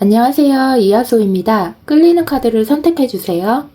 안녕하세요. 이하소입니다. 끌리는 카드를 선택해주세요.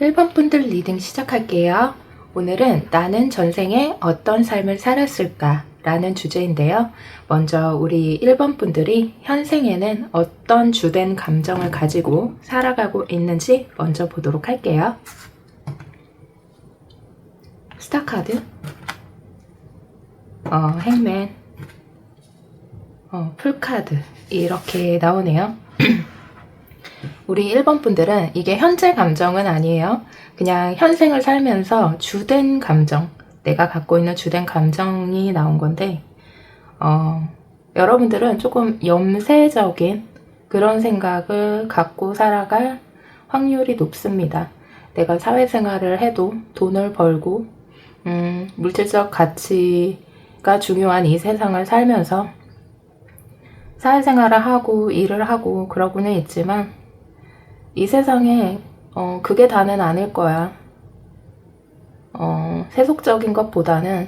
1번 분들 리딩 시작할게요. 오늘은 나는 전생에 어떤 삶을 살았을까 라는 주제인데요. 먼저 우리 1번 분들이 현생에는 어떤 주된 감정을 가지고 살아가고 있는지 먼저 보도록 할게요. 스타카드, 행맨, 풀카드 이렇게 나오네요. 우리 1번 분들은 이게 현재 감정은 아니에요. 그냥 현생을 살면서 주된 감정, 내가 갖고 있는 주된 감정이 나온 건데 여러분들은 조금 염세적인 그런 생각을 갖고 살아갈 확률이 높습니다. 내가 사회생활을 해도 돈을 벌고 물질적 가치가 중요한 이 세상을 살면서 사회생활을 하고 일을 하고 그러고는 있지만 이 세상에 그게 다는 아닐 거야. 세속적인 것보다는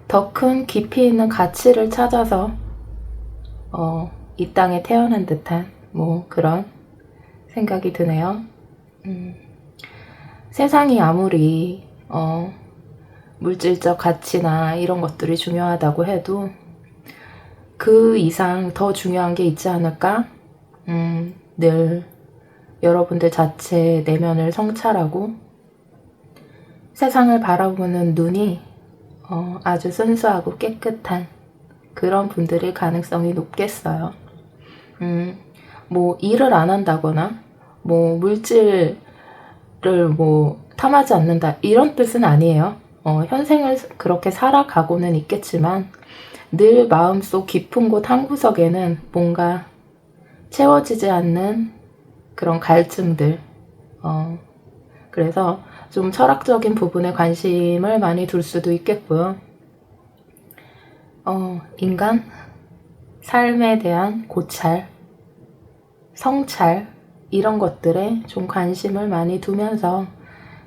더 큰 깊이 있는 가치를 찾아서 이 땅에 태어난 듯한 뭐 그런 생각이 드네요. 세상이 아무리 물질적 가치나 이런 것들이 중요하다고 해도 그 이상 더 중요한 게 있지 않을까? 늘 여러분들 자체 내면을 성찰하고 세상을 바라보는 눈이 아주 순수하고 깨끗한 그런 분들일 가능성이 높겠어요. 뭐 일을 안 한다거나 뭐 물질을 뭐 탐하지 않는다 이런 뜻은 아니에요. 현생을 그렇게 살아가고는 있겠지만 늘 마음속 깊은 곳 한 구석에는 뭔가 채워지지 않는 그런 갈증들, 그래서 좀 철학적인 부분에 관심을 많이 둘 수도 있겠고요. 인간, 삶에 대한 고찰, 성찰 이런 것들에 좀 관심을 많이 두면서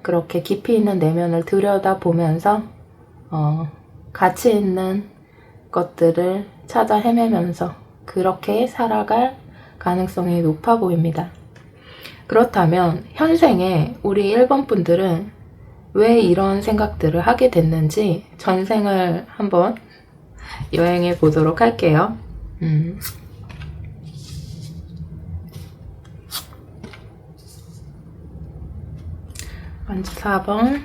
그렇게 깊이 있는 내면을 들여다보면서 가치 있는 것들을 찾아 헤매면서 그렇게 살아갈 가능성이 높아 보입니다. 그렇다면 현생에 우리 1번 분들은 왜 이런 생각들을 하게 됐는지 전생을 한번 여행해 보도록 할게요. 완주 4번,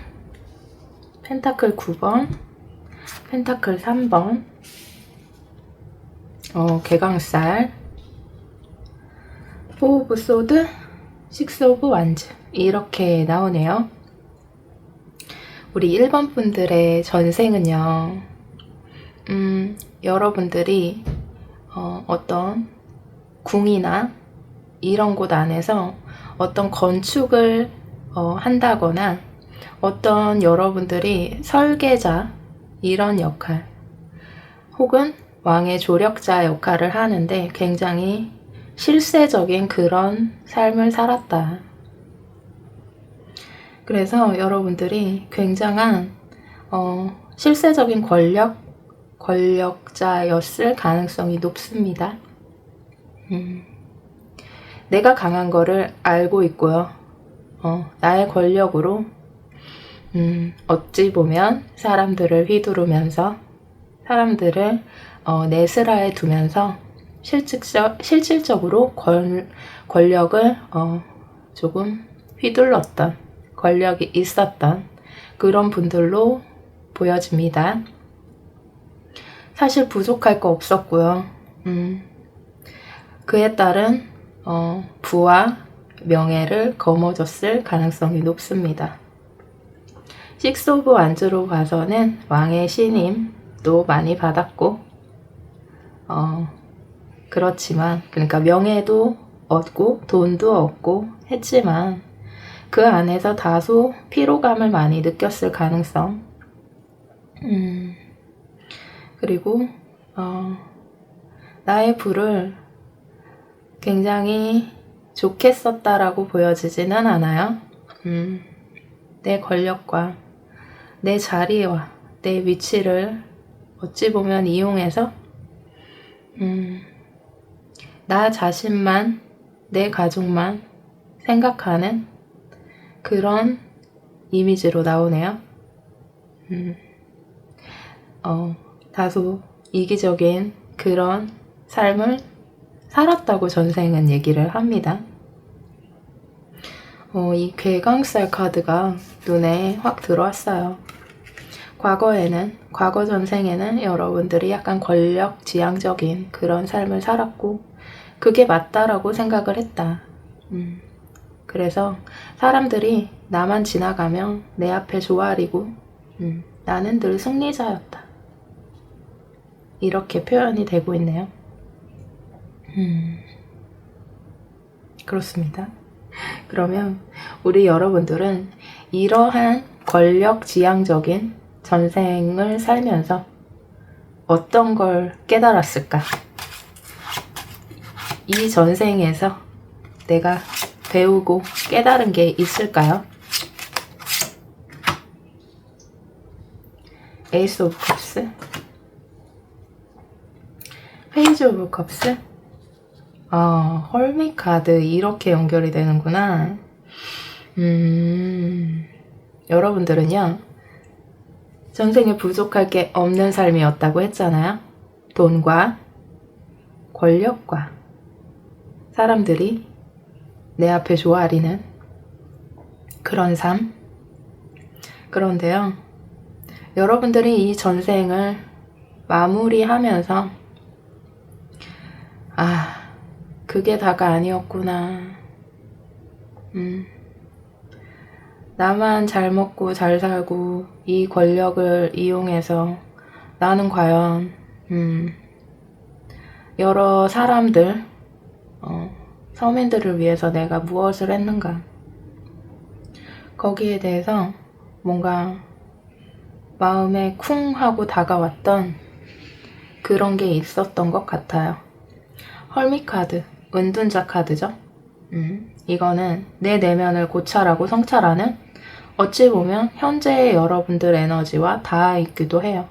펜타클 9번, 펜타클 3번, 개강살, 4 오브 소드, 6 오브 완즈 이렇게 나오네요. 우리 1번 분들의 전생은요, 여러분들이 어떤 궁이나 이런 곳 안에서 어떤 건축을 한다거나 어떤 여러분들이 설계자 이런 역할 혹은 왕의 조력자 역할을 하는데 굉장히 실세적인 그런 삶을 살았다. 그래서 여러분들이 굉장한 실세적인 권력자였을 가능성이 높습니다. 내가 강한 거를 알고 있고요. 나의 권력으로 어찌 보면 사람들을 휘두르면서 사람들을 내스라에 두면서 실질적으로 권력을 조금 휘둘렀던 권력이 있었던 그런 분들로 보여집니다. 사실 부족할 거 없었고요. 그에 따른 부와 명예를 거머쥐었을 가능성이 높습니다. 식스 오브 완즈로 봐서는 왕의 신임도 많이 받았고 그렇지만 그러니까 명예도 얻고 돈도 얻고 했지만 그 안에서 다소 피로감을 많이 느꼈을 가능성. 그리고 나의 부를 굉장히 좋게 썼다라고 보여지지는 않아요. 내 권력과 내 자리와 내 위치를 어찌 보면 이용해서 나 자신만, 내 가족만 생각하는 그런 이미지로 나오네요. 다소 이기적인 그런 삶을 살았다고 전생은 얘기를 합니다. 이 괴강살 카드가 눈에 확 들어왔어요. 과거 전생에는 여러분들이 약간 권력 지향적인 그런 삶을 살았고 그게 맞다라고 생각을 했다. 그래서 사람들이 나만 지나가면 내 앞에 조아리고 나는 늘 승리자였다. 이렇게 표현이 되고 있네요. 그렇습니다. 그러면 우리 여러분들은 이러한 권력 지향적인 전생을 살면서 어떤 걸 깨달았을까? 이 전생에서 내가 배우고 깨달은 게 있을까요? 에이스 오브 컵스, 페이지 오브 컵스, 헐밋 카드 이렇게 연결이 되는구나. 여러분들은요 전생에 부족할 게 없는 삶이었다고 했잖아요. 돈과 권력과 사람들이 내 앞에 조아리는 그런 삶. 그런데요 여러분들이 이 전생을 마무리하면서 그게 다가 아니었구나. 나만 잘 먹고 잘 살고 이 권력을 이용해서 나는 과연 여러 사람들, 서민들을 위해서 내가 무엇을 했는가. 거기에 대해서 뭔가 마음에 쿵 하고 다가왔던 그런 게 있었던 것 같아요. 헐밋 카드, 은둔자 카드죠. 이거는 내 내면을 고찰하고 성찰하는 어찌 보면 현재의 여러분들 에너지와 닿아있기도 해요.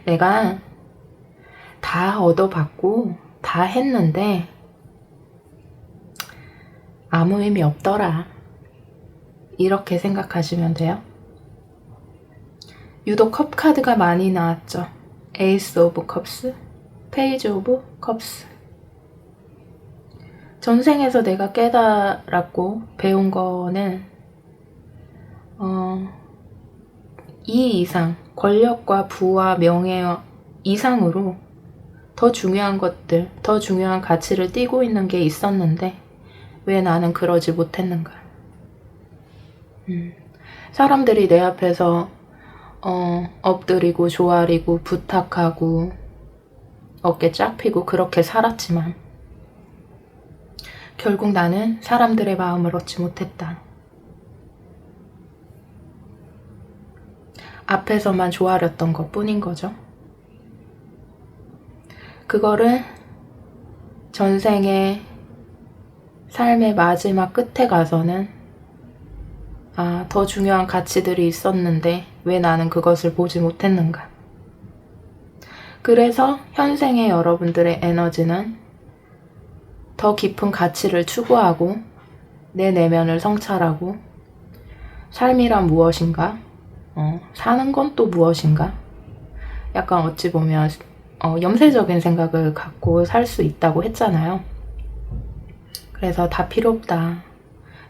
내가 다 얻어받고 다 했는데 아무 의미 없더라. 이렇게 생각하시면 돼요. 유독 컵 카드가 많이 나왔죠. 에이스 오브 컵스, 페이지 오브 컵스. 전생에서 내가 깨달았고 배운 거는 이 이상, 권력과 부와 명예 이상으로 더 중요한 것들, 더 중요한 가치를 띠고 있는 게 있었는데 왜 나는 그러지 못했는가. 사람들이 내 앞에서 엎드리고 조아리고 부탁하고 어깨 쫙 펴고 그렇게 살았지만 결국 나는 사람들의 마음을 얻지 못했다. 앞에서만 조아렸던 것 뿐인 거죠. 그거를 전생의 삶의 마지막 끝에 가서는 더 중요한 가치들이 있었는데 왜 나는 그것을 보지 못했는가. 그래서 현생의 여러분들의 에너지는 더 깊은 가치를 추구하고 내 내면을 성찰하고 삶이란 무엇인가? 사는 건 또 무엇인가? 약간 어찌 보면 염세적인 생각을 갖고 살 수 있다고 했잖아요. 그래서 다 필요 없다.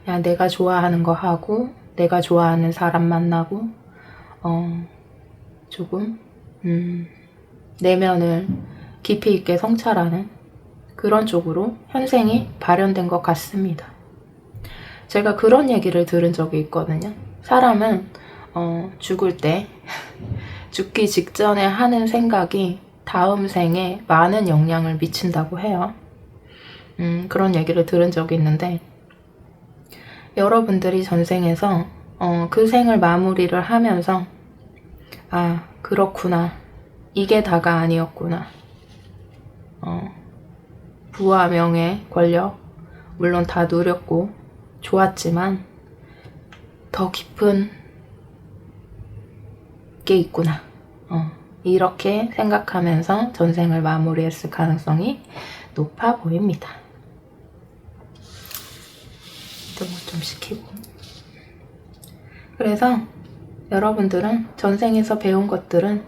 그냥 내가 좋아하는 거 하고 내가 좋아하는 사람 만나고 조금 내면을 깊이 있게 성찰하는 그런 쪽으로 현생이 발현된 것 같습니다. 제가 그런 얘기를 들은 적이 있거든요. 사람은 죽을 때 죽기 직전에 하는 생각이 다음 생에 많은 영향을 미친다고 해요. 그런 얘기를 들은 적이 있는데, 여러분들이 전생에서 그 생을 마무리를 하면서 아, 그렇구나, 이게 다가 아니었구나, 부와 명예, 권력 물론 다 누렸고 좋았지만 더 깊은 게 있구나, 이렇게 생각하면서 전생을 마무리했을 가능성이 높아 보입니다. 이동을 좀 시키고. 그래서 여러분들은 전생에서 배운 것들은,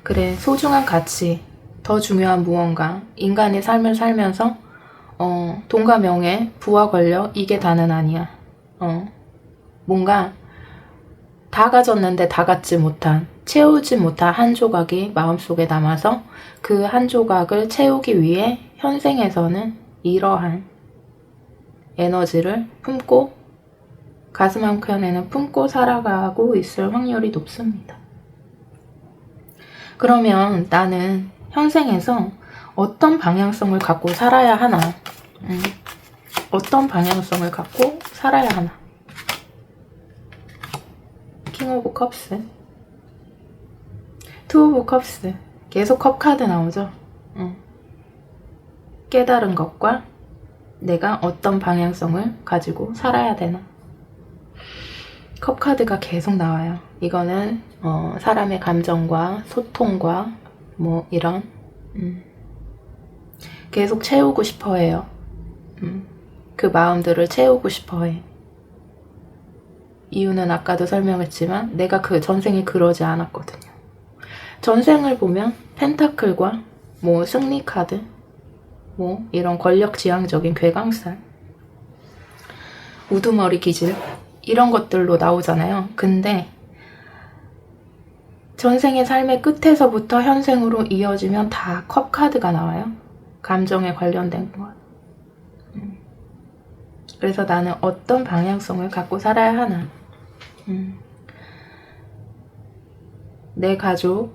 그래, 소중한 가치, 더 중요한 무언가, 인간의 삶을 살면서 돈과 명예, 부와 권력, 이게 다는 아니야. 뭔가 다 가졌는데 다 갖지 못한, 채우지 못한 한 조각이 마음속에 남아서 그 한 조각을 채우기 위해 현생에서는 이러한 에너지를 품고, 가슴 한켠에는 품고 살아가고 있을 확률이 높습니다. 그러면 나는 현생에서 어떤 방향성을 갖고 살아야 하나? 어떤 방향성을 갖고 살아야 하나? 킹 오브 컵스, 투 오브 컵스, 계속 컵 카드 나오죠. 깨달은 것과 내가 어떤 방향성을 가지고 살아야 되나. 컵 카드가 계속 나와요. 이거는 사람의 감정과 소통과 뭐 이런 계속 채우고 싶어 해요. 그 마음들을 채우고 싶어 해. 이유는 아까도 설명했지만 내가 그 전생에 그러지 않았거든요. 전생을 보면 펜타클과 뭐 승리 카드, 뭐 이런 권력지향적인 괴강살, 우두머리 기질, 이런 것들로 나오잖아요. 근데 전생의 삶의 끝에서부터 현생으로 이어지면 다 컵카드가 나와요. 감정에 관련된 것. 그래서 나는 어떤 방향성을 갖고 살아야 하나. 내 가족,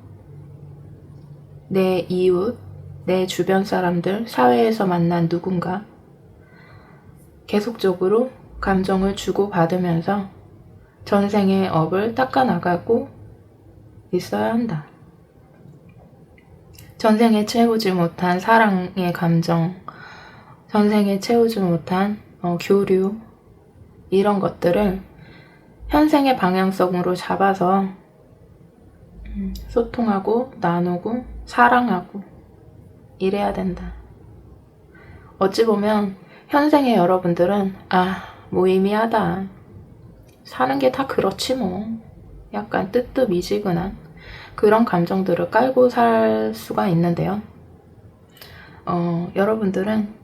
내 이웃, 내 주변 사람들, 사회에서 만난 누군가, 계속적으로 감정을 주고받으면서 전생의 업을 닦아나가고 있어야 한다. 전생에 채우지 못한 사랑의 감정, 전생에 채우지 못한 교류, 이런 것들을 현생의 방향성으로 잡아서 소통하고 나누고 사랑하고 이래야 된다. 어찌 보면 현생의 여러분들은 무의미하다, 사는 게 다 그렇지 뭐, 약간 뜨뜻미지근한 그런 감정들을 깔고 살 수가 있는데요. 여러분들은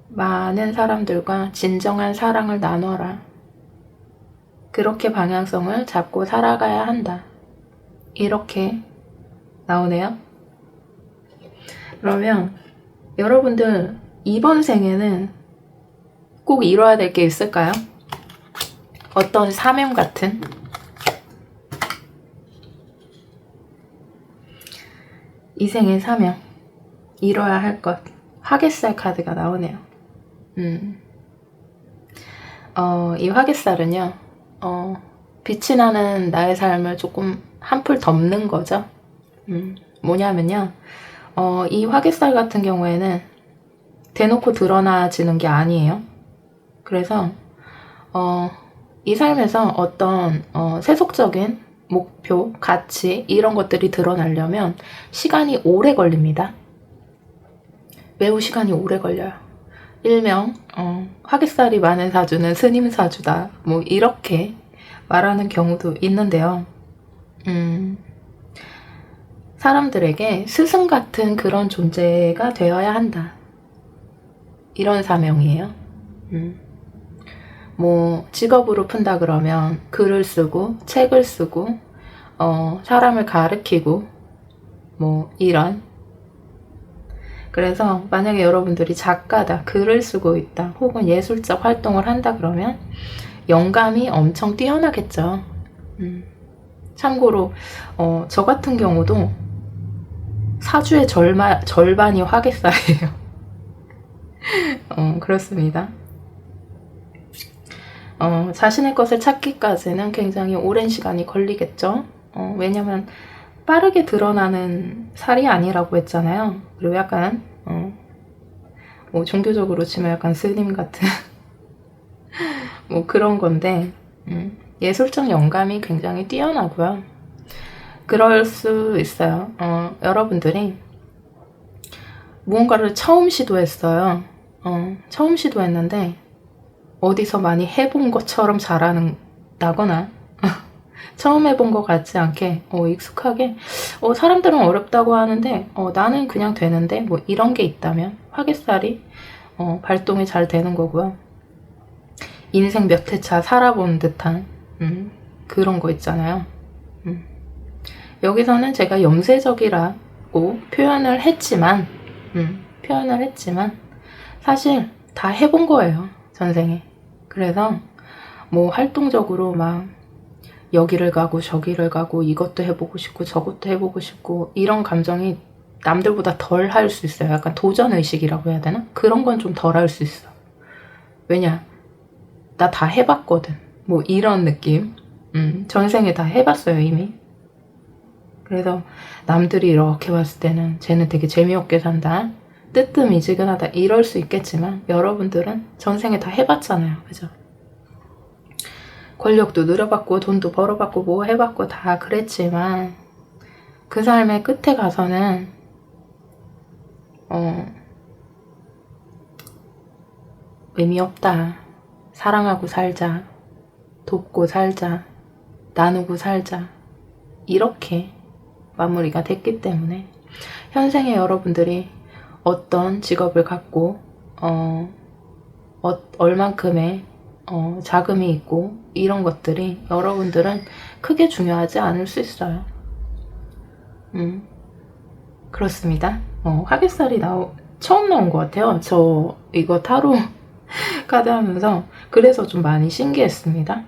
많은 사람들과 진정한 사랑을 나눠라. 그렇게 방향성을 잡고 살아가야 한다. 이렇게 나오네요. 그러면 여러분들 이번 생에는 꼭 이뤄야 될 게 있을까요? 어떤 사명 같은? 이 생의 사명, 이뤄야 할 것, 화개살 카드가 나오네요. 이 화개살은요, 빛이 나는 나의 삶을 조금 한풀 덮는 거죠. 뭐냐면요, 이 화개살 같은 경우에는 대놓고 드러나지는 게 아니에요. 그래서 이 삶에서 어떤 세속적인 목표, 가치, 이런 것들이 드러나려면 시간이 오래 걸립니다. 매우 시간이 오래 걸려요. 일명 화개살이 많은 사주는 스님 사주다, 뭐 이렇게 말하는 경우도 있는데요. 사람들에게 스승 같은 그런 존재가 되어야 한다, 이런 사명이에요. 뭐 직업으로 푼다 그러면 글을 쓰고 책을 쓰고 사람을 가르치고 뭐 이런. 그래서 만약에 여러분들이 작가다, 글을 쓰고 있다, 혹은 예술적 활동을 한다 그러면 영감이 엄청 뛰어나겠죠. 참고로 저 같은 경우도 사주의 절반이 화개살이에요. 그렇습니다. 자신의 것을 찾기까지는 굉장히 오랜 시간이 걸리겠죠. 왜냐면 빠르게 드러나는 살이 아니라고 했잖아요. 그리고 약간 뭐 종교적으로 치면 약간 스님 같은 뭐 그런 건데 예술적 영감이 굉장히 뛰어나고요. 그럴 수 있어요. 여러분들이 무언가를 처음 시도했어요. 처음 시도했는데 어디서 많이 해본 것처럼 잘하는다거나 처음 해본 것 같지 않게 익숙하게 사람들은 어렵다고 하는데 나는 그냥 되는데 뭐 이런 게 있다면 화개살이 발동이 잘 되는 거고요. 인생 몇 회차 살아본 듯한 그런 거 있잖아요. 여기서는 제가 염세적이라고 표현을 했지만 사실 다 해본 거예요, 전생에. 그래서 뭐 활동적으로 막 여기를 가고 저기를 가고 이것도 해보고 싶고 저것도 해보고 싶고 이런 감정이 남들보다 덜 할 수 있어요. 약간 도전의식이라고 해야 되나? 그런 건 좀 덜 할 수 있어. 왜냐? 나 다 해봤거든. 뭐 이런 느낌. 전생에 다 해봤어요, 이미. 그래서 남들이 이렇게 봤을 때는 쟤는 되게 재미없게 산다, 뜨뜻미지근하다 이럴 수 있겠지만 여러분들은 전생에 다 해봤잖아요. 그죠? 권력도 누려봤고 돈도 벌어봤고 뭐 해봤고 다 그랬지만 그 삶의 끝에 가서는 의미 없다. 사랑하고 살자. 돕고 살자. 나누고 살자. 이렇게 마무리가 됐기 때문에 현생에 여러분들이 어떤 직업을 갖고 얼만큼의 자금이 있고 이런 것들이 여러분들은 크게 중요하지 않을 수 있어요. 그렇습니다. 화개살이 처음 나온 것 같아요. 저 이거 타로 카드 하면서 그래서 좀 많이 신기했습니다.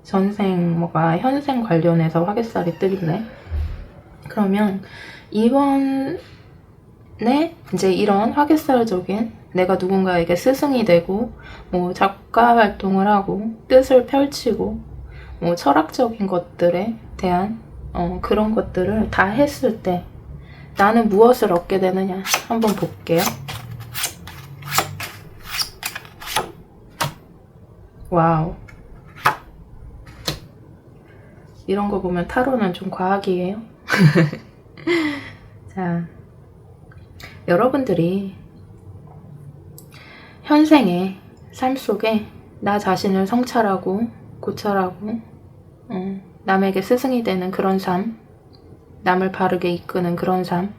전생 뭐가 현생 관련해서 화개살이 뜨길래. 그러면 이번에 이제 이런 화개살적인 내가 누군가에게 스승이 되고 뭐 작가 활동을 하고 뜻을 펼치고 뭐 철학적인 것들에 대한 그런 것들을 다 했을 때 나는 무엇을 얻게 되느냐 한번 볼게요. 와우. 이런 거 보면 타로는 좀 과학이에요. 자, 여러분들이 현생의 삶 속에 나 자신을 성찰하고 고찰하고 남에게 스승이 되는 그런 삶, 남을 바르게 이끄는 그런 삶,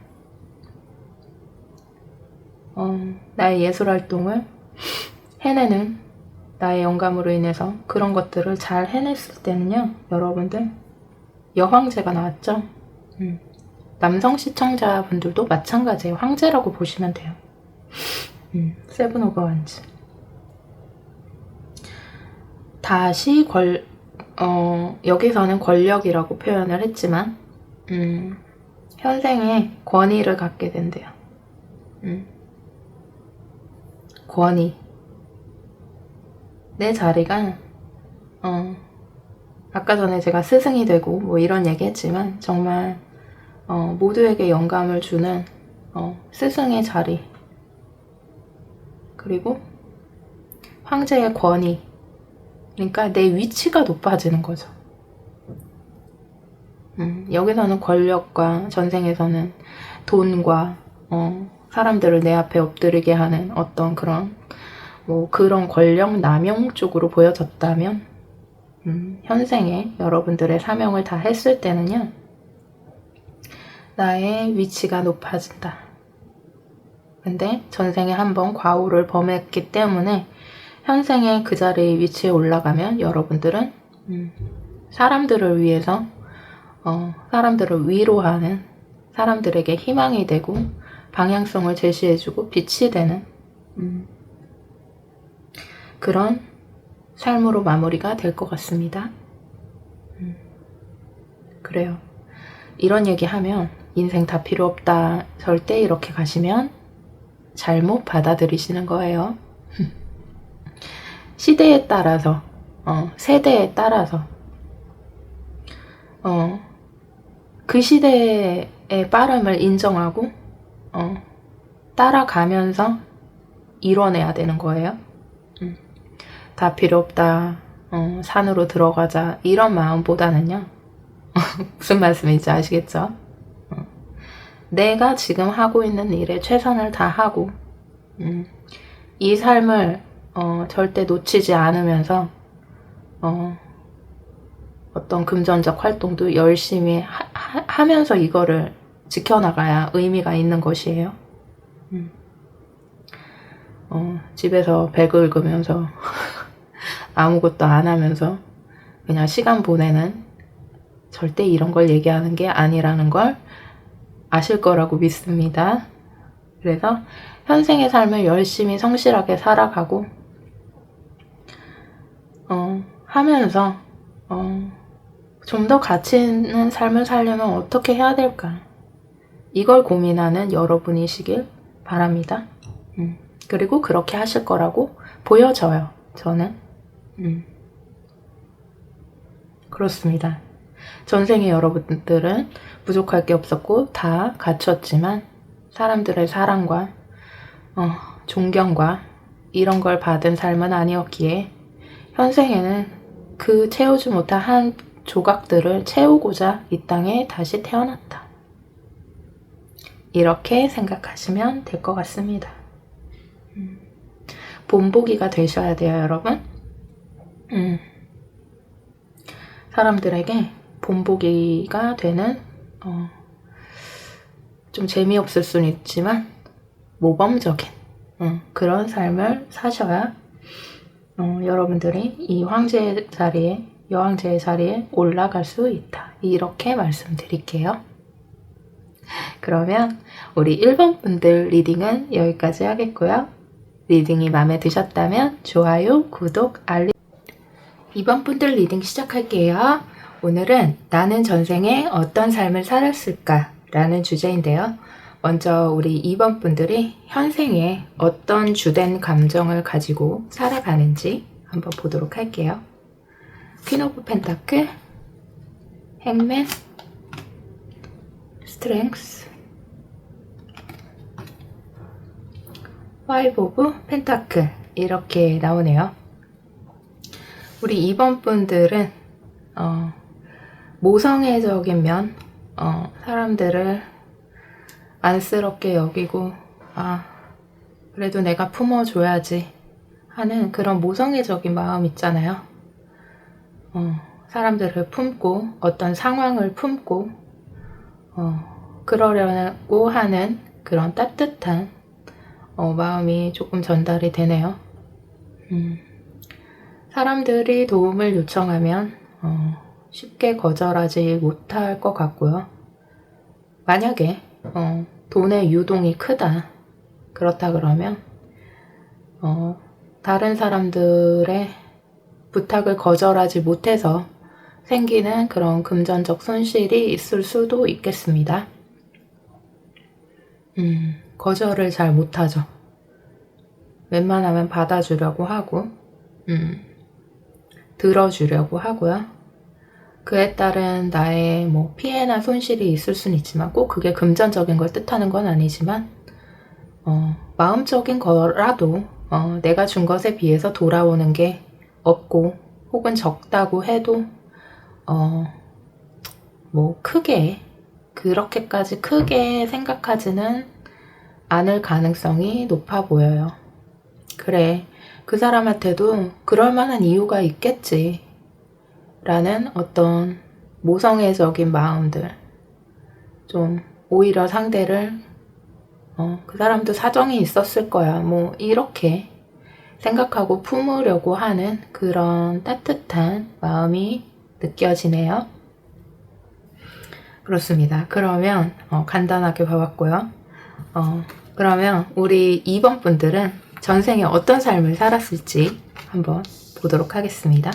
나의 예술활동을 해내는 나의 영감으로 인해서 그런 것들을 잘 해냈을 때는요, 여러분들 여황제가 나왔죠. 남성 시청자분들도 마찬가지예요. 황제라고 보시면 돼요. 세븐 오브 원즈. 다시 여기서는 권력이라고 표현을 했지만 현생에 권위를 갖게 된대요. 권위. 내 자리가 아까 전에 제가 스승이 되고 뭐 이런 얘기 했지만 정말 모두에게 영감을 주는 스승의 자리, 그리고 황제의 권위, 그러니까 내 위치가 높아지는 거죠. 여기서는 권력과 전생에서는 돈과 사람들을 내 앞에 엎드리게 하는 어떤 그런 그런 권력 남용 쪽으로 보여졌다면 현생에 여러분들의 사명을 다 했을 때는요, 나의 위치가 높아진다. 근데 전생에 한번 과오를 범했기 때문에 현생에 그 자리의 위치에 올라가면 여러분들은 사람들을 위해서 사람들을 위로하는 사람들에게 희망이 되고 방향성을 제시해주고 빛이 되는 그런 삶으로 마무리가 될 것 같습니다. 그래요. 이런 얘기하면 인생 다 필요 없다. 절대 이렇게 가시면 잘못 받아들이시는 거예요. 시대에 따라서, 세대에 따라서, 그 시대의 빠름을 인정하고, 따라가면서 이뤄내야 되는 거예요. 다 필요 없다. 산으로 들어가자. 이런 마음보다는요. 무슨 말씀인지 아시겠죠? 내가 지금 하고 있는 일에 최선을 다하고 이 삶을 절대 놓치지 않으면서 어떤 금전적 활동도 열심히 하면서 이거를 지켜나가야 의미가 있는 것이에요. 집에서 배 긁으면서 아무것도 안 하면서 그냥 시간 보내는 절대 이런 걸 얘기하는 게 아니라는 걸 아실 거라고 믿습니다. 그래서 현생의 삶을 열심히 성실하게 살아가고 하면서 좀 더 가치 있는 삶을 살려면 어떻게 해야 될까? 이걸 고민하는 여러분이시길 바랍니다. 그리고 그렇게 하실 거라고 보여져요. 저는. 그렇습니다. 전생의 여러분들은 부족할 게 없었고 다 갖췄지만 사람들의 사랑과 존경과 이런 걸 받은 삶은 아니었기에 현생에는 그 채우지 못한 한 조각들을 채우고자 이 땅에 다시 태어났다. 이렇게 생각하시면 될 것 같습니다. 본보기가 되셔야 돼요, 여러분. 사람들에게 본보기가 되는 좀 재미없을 수는 있지만 모범적인 그런 삶을 사셔야 여러분들이 이 황제의 자리에, 여왕제의 자리에 올라갈 수 있다. 이렇게 말씀드릴게요. 그러면 우리 1번 분들 리딩은 여기까지 하겠고요. 리딩이 마음에 드셨다면 좋아요, 구독, 알림. 2번 분들 리딩 시작할게요. 오늘은 나는 전생에 어떤 삶을 살았을까? 라는 주제인데요. 먼저 우리 2번 분들이 현생에 어떤 주된 감정을 가지고 살아가는지 한번 보도록 할게요. 퀸 오브 펜타클, 행맨, 스트렝스, 파이브 오브 펜타클 이렇게 나오네요. 우리 2번 분들은 모성애적인 면, 사람들을 안쓰럽게 여기고 그래도 내가 품어줘야지 하는 그런 모성애적인 마음 있잖아요. 사람들을 품고 어떤 상황을 품고 그러려고 하는 그런 따뜻한 마음이 조금 전달이 되네요. 사람들이 도움을 요청하면 쉽게 거절하지 못할 것 같고요. 만약에 돈의 유동이 크다 그렇다 그러면 다른 사람들의 부탁을 거절하지 못해서 생기는 그런 금전적 손실이 있을 수도 있겠습니다. 거절을 잘 못하죠. 웬만하면 받아주려고 하고 들어주려고 하고요. 그에 따른 나의 피해나 손실이 있을 수는 있지만 꼭 그게 금전적인 걸 뜻하는 건 아니지만 마음적인 거라도 내가 준 것에 비해서 돌아오는 게 없고 혹은 적다고 해도 크게 그렇게까지 크게 생각하지는 않을 가능성이 높아 보여요. 그래, 그 사람한테도 그럴 만한 이유가 있겠지 라는 어떤 모성애적인 마음들, 좀 오히려 상대를 그 사람도 사정이 있었을 거야 이렇게 생각하고 품으려고 하는 그런 따뜻한 마음이 느껴지네요. 그렇습니다. 그러면 간단하게 봐봤고요. 그러면 우리 2번 분들은 전생에 어떤 삶을 살았을지 한번 보도록 하겠습니다.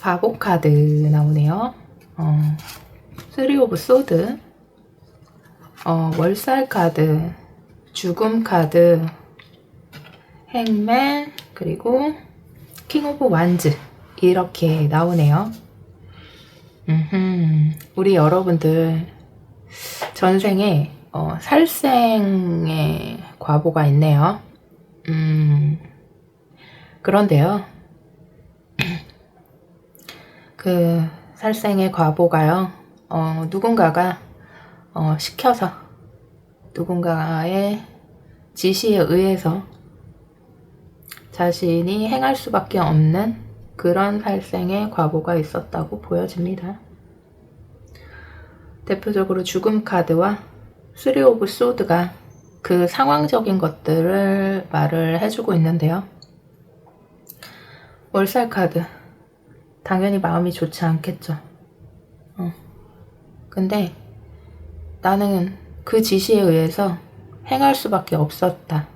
바보 카드 나오네요. 3 오브 소드, 월살 카드, 죽음 카드, 행맨, 그리고 킹 오브 완즈 이렇게 나오네요. 우리 여러분들 전생에 살생의 과보가 있네요. 그런데요, 그 살생의 과보가요, 누군가가 시켜서, 누군가의 지시에 의해서 자신이 행할 수밖에 없는 그런 살생의 과보가 있었다고 보여집니다. 대표적으로 죽음 카드와 3 오브 소드가 그 상황적인 것들을 말을 해주고 있는데요. 월살 카드, 당연히 마음이 좋지 않겠죠. 근데 나는 그 지시에 의해서 행할 수밖에 없었다.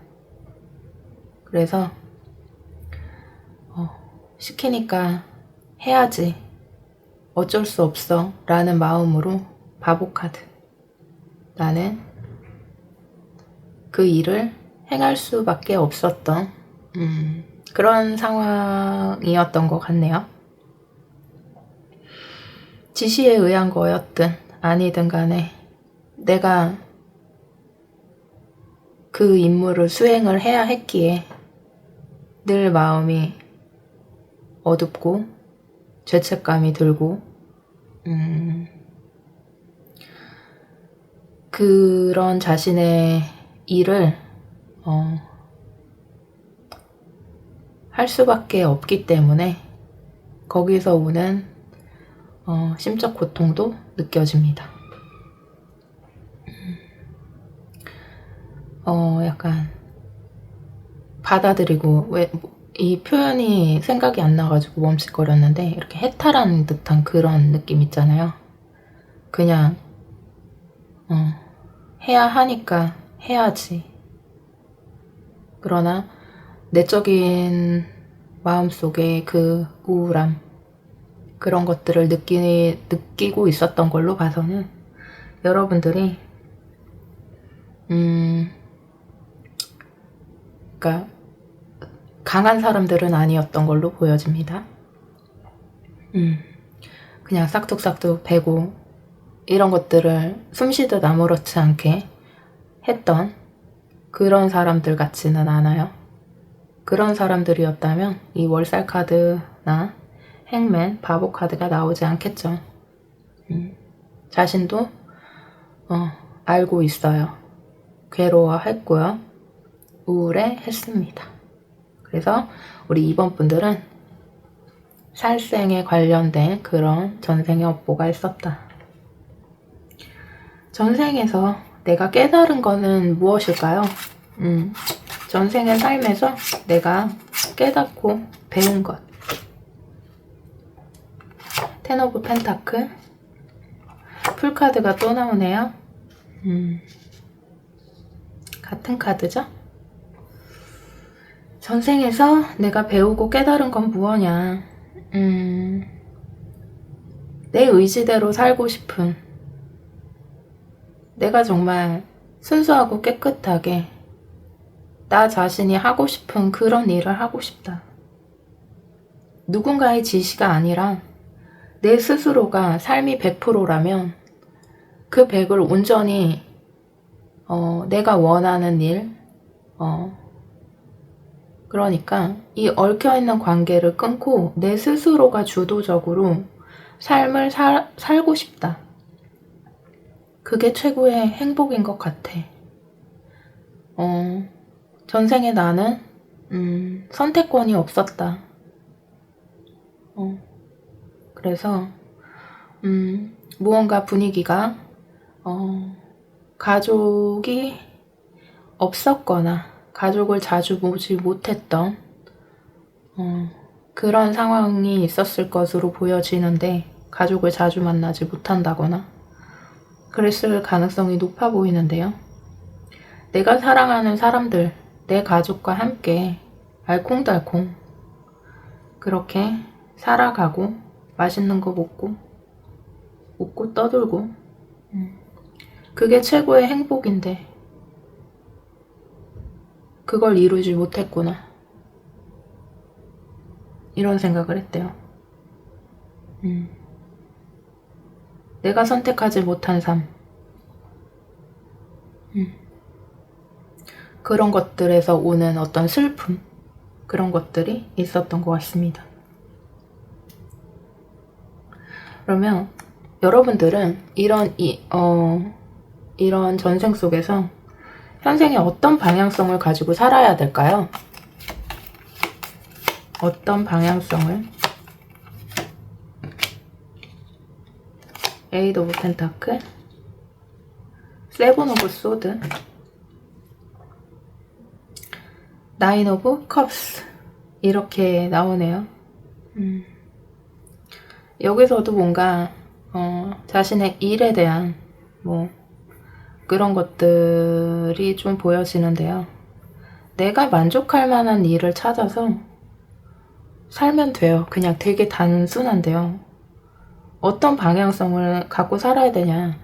그래서 시키니까 해야지, 어쩔 수 없어 라는 마음으로 바보 카드, 나는 그 일을 행할 수밖에 없었던 그런 상황이었던 것 같네요. 지시에 의한 거였든 아니든 간에 내가 그 임무를 수행을 해야 했기에 늘 마음이 어둡고 죄책감이 들고 그런 자신의 일을 할 수밖에 없기 때문에 거기서 오는 심적 고통도 느껴집니다. 약간 받아들이고, 왜 이 표현이 생각이 안 나가지고 멈칫거렸는데, 이렇게 해탈한 듯한 그런 느낌 있잖아요. 그냥 해야 하니까 해야지. 그러나 내적인 마음속에 그 우울함, 그런 것들을 느끼고 있었던 걸로 봐서는 여러분들이 그러니까 강한 사람들은 아니었던 걸로 보여집니다. 그냥 싹둑싹둑 베고 이런 것들을 숨쉬듯 아무렇지 않게 했던 그런 사람들 같지는 않아요. 그런 사람들이었다면 이 월살 카드나 행맨, 바보 카드가 나오지 않겠죠. 자신도 알고 있어요. 괴로워했고요. 우울해했습니다. 그래서 우리 2번 분들은 살생에 관련된 그런 전생의 업보가 있었다. 전생에서 내가 깨달은 거는 무엇일까요? 전생의 삶에서 내가 깨닫고 배운 것. 텐 오브 펜타클, 풀카드가 또 나오네요. 같은 카드죠? 전생에서 내가 배우고 깨달은 건 무엇냐? 내 의지대로 살고 싶은, 내가 정말 순수하고 깨끗하게 나 자신이 하고 싶은 그런 일을 하고 싶다. 누군가의 지시가 아니라 내 스스로가 삶이 100%라면 그 100을 온전히 내가 원하는 일, 그러니까 이 얽혀있는 관계를 끊고 내 스스로가 주도적으로 삶을 살고 싶다. 그게 최고의 행복인 것 같아. 전생에 나는 선택권이 없었다. 그래서 무언가 분위기가 가족이 없었거나 가족을 자주 보지 못했던 그런 상황이 있었을 것으로 보여지는데, 가족을 자주 만나지 못한다거나 그랬을 가능성이 높아 보이는데요. 내가 사랑하는 사람들, 내 가족과 함께 알콩달콩 그렇게 살아가고 맛있는 거 먹고 웃고 떠들고 그게 최고의 행복인데 그걸 이루지 못했구나 이런 생각을 했대요. 내가 선택하지 못한 삶 그런 것들에서 오는 어떤 슬픔 그런 것들이 있었던 것 같습니다. 그러면 여러분들은 이런 전생 속에서 현생에 어떤 방향성을 가지고 살아야 될까요? 어떤 방향성을? 에이드 오브 펜타클, 세븐 오브 소드, 나인 오브 컵스 이렇게 나오네요. 여기서도 뭔가 자신의 일에 대한 뭐 그런 것들이 좀 보여지는데요. 내가 만족할 만한 일을 찾아서 살면 돼요. 그냥 되게 단순한데요. 어떤 방향성을 갖고 살아야 되냐.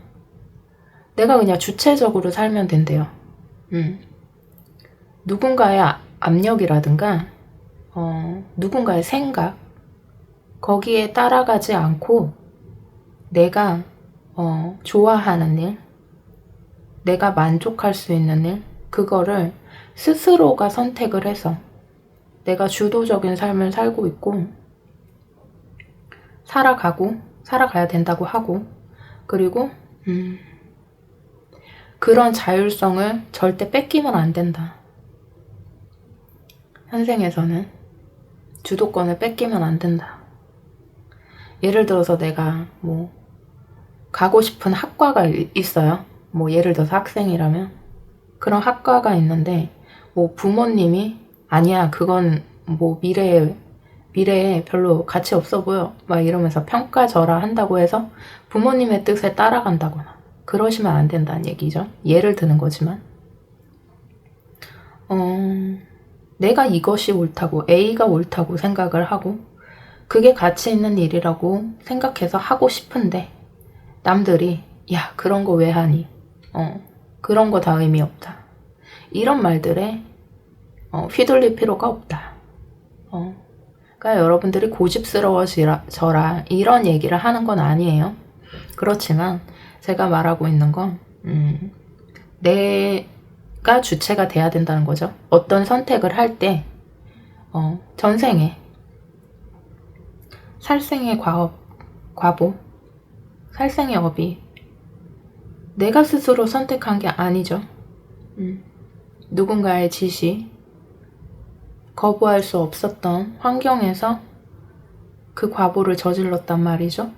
내가 그냥 주체적으로 살면 된대요. 누군가의 압력이라든가 누군가의 생각 거기에 따라가지 않고 내가 좋아하는 일, 내가 만족할 수 있는 일, 그거를 스스로가 선택을 해서 내가 주도적인 삶을 살고 있고 살아가야 된다고 하고 그리고 그런 자율성을 절대 뺏기면 안 된다. 현생에서는 주도권을 뺏기면 안 된다. 예를 들어서 내가 뭐 가고 싶은 학과가 있어요. 뭐 예를 들어서 학생이라면 그런 학과가 있는데 뭐 부모님이 아니야 그건 뭐 미래에 별로 가치 없어 보여 막 이러면서 평가절하한다고 해서 부모님의 뜻에 따라간다거나 그러시면 안 된다는 얘기죠. 예를 드는 거지만 내가 이것이 옳다고 A가 옳다고 생각을 하고 그게 가치 있는 일이라고 생각해서 하고 싶은데 남들이 야 그런 거 왜 하니? 그런 거 다 의미 없다. 이런 말들에 휘둘릴 필요가 없다. 그러니까 여러분들이 고집스러워져라 이런 얘기를 하는 건 아니에요. 그렇지만 제가 말하고 있는 건 내가 주체가 돼야 된다는 거죠. 어떤 선택을 할 때 전생에 살생의 과보, 살생의 업이 내가 스스로 선택한 게 아니죠. 누군가의 지시, 거부할 수 없었던 환경에서 그 과보를 저질렀단 말이죠.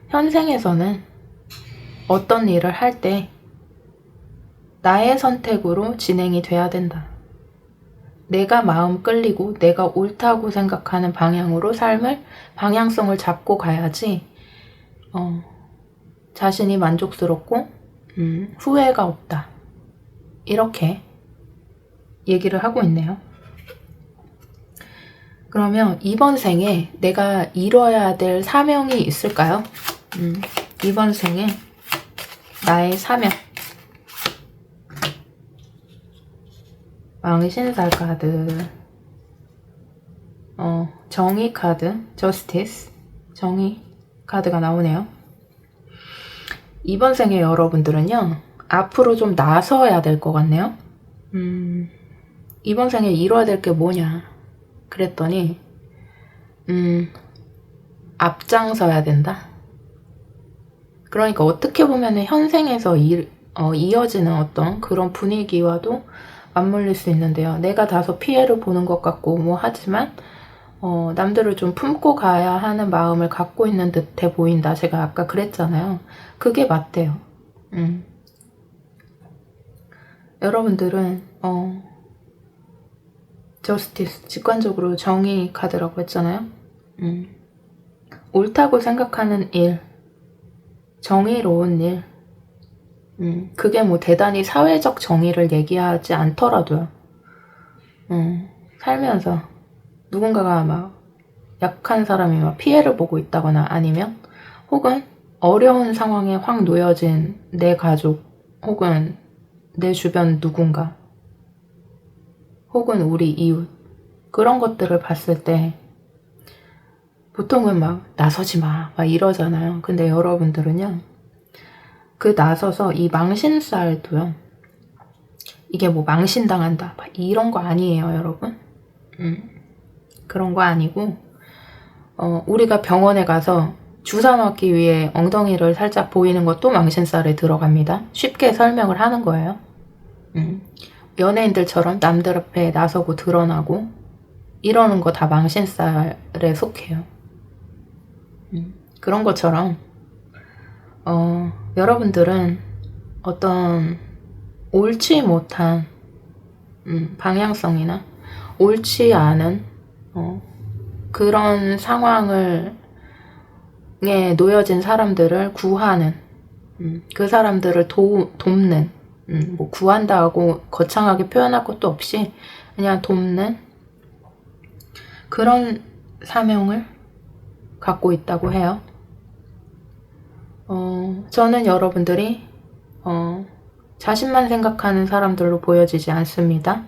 현생에서는 어떤 일을 할 때 나의 선택으로 진행이 돼야 된다. 내가 마음 끌리고 내가 옳다고 생각하는 방향으로 방향성을 잡고 가야지 자신이 만족스럽고 후회가 없다. 이렇게 얘기를 하고 있네요. 그러면 이번 생에 내가 이뤄야 될 사명이 있을까요? 이번 생에 나의 사명. 왕신살 카드, 정의 카드, 저스티스, 정의 카드가 나오네요. 이번 생에 여러분들은요, 앞으로 좀 나서야 될 것 같네요. 이번 생에 이뤄야 될 게 뭐냐 그랬더니 앞장서야 된다. 그러니까 어떻게 보면 현생에서 이어지는 어떤 그런 분위기와도 맞물릴 수 있는데요. 내가 다소 피해를 보는 것 같고 뭐 하지만 남들을 좀 품고 가야 하는 마음을 갖고 있는 듯해 보인다. 제가 아까 그랬잖아요. 그게 맞대요. 여러분들은 저스티스, 직관적으로 정의 카드라고 했잖아요. 옳다고 생각하는 일, 정의로운 일, 그게 뭐 대단히 사회적 정의를 얘기하지 않더라도요. 살면서 누군가가 막 약한 사람이 막 피해를 보고 있다거나 아니면 혹은 어려운 상황에 확 놓여진 내 가족 혹은 내 주변 누군가 혹은 우리 이웃 그런 것들을 봤을 때 보통은 막 나서지 마 막 이러잖아요. 근데 여러분들은요 그 나서서 이 망신살도요 이게 뭐 망신당한다 막 이런 거 아니에요 여러분. 그런 거 아니고 우리가 병원에 가서 주사 맞기 위해 엉덩이를 살짝 보이는 것도 망신살에 들어갑니다. 쉽게 설명을 하는 거예요. 연예인들처럼 남들 앞에 나서고 드러나고 이러는 거 다 망신살에 속해요. 그런 것처럼 여러분들은 어떤 옳지 못한 방향성이나 옳지 않은 그런 상황을 에 놓여진 사람들을 구하는 그 사람들을 돕는 뭐 구한다고 거창하게 표현할 것도 없이 그냥 돕는 그런 사명을 갖고 있다고 해요. 저는 여러분들이 자신만 생각하는 사람들로 보여지지 않습니다.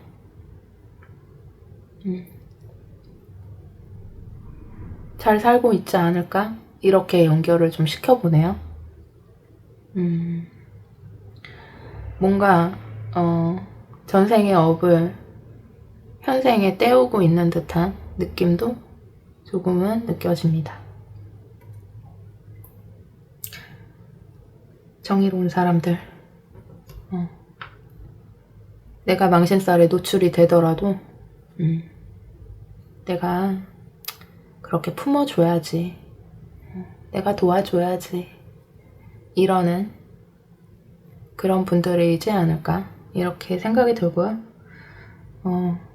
잘 살고 있지 않을까? 이렇게 연결을 좀 시켜보네요. 뭔가 전생의 업을 현생에 때우고 있는 듯한 느낌도 조금은 느껴집니다. 정의로운 사람들, 내가 망신살에 노출이 되더라도 내가 그렇게 품어줘야지, 내가 도와줘야지 이러는 그런 분들이지 않을까 이렇게 생각이 들고요.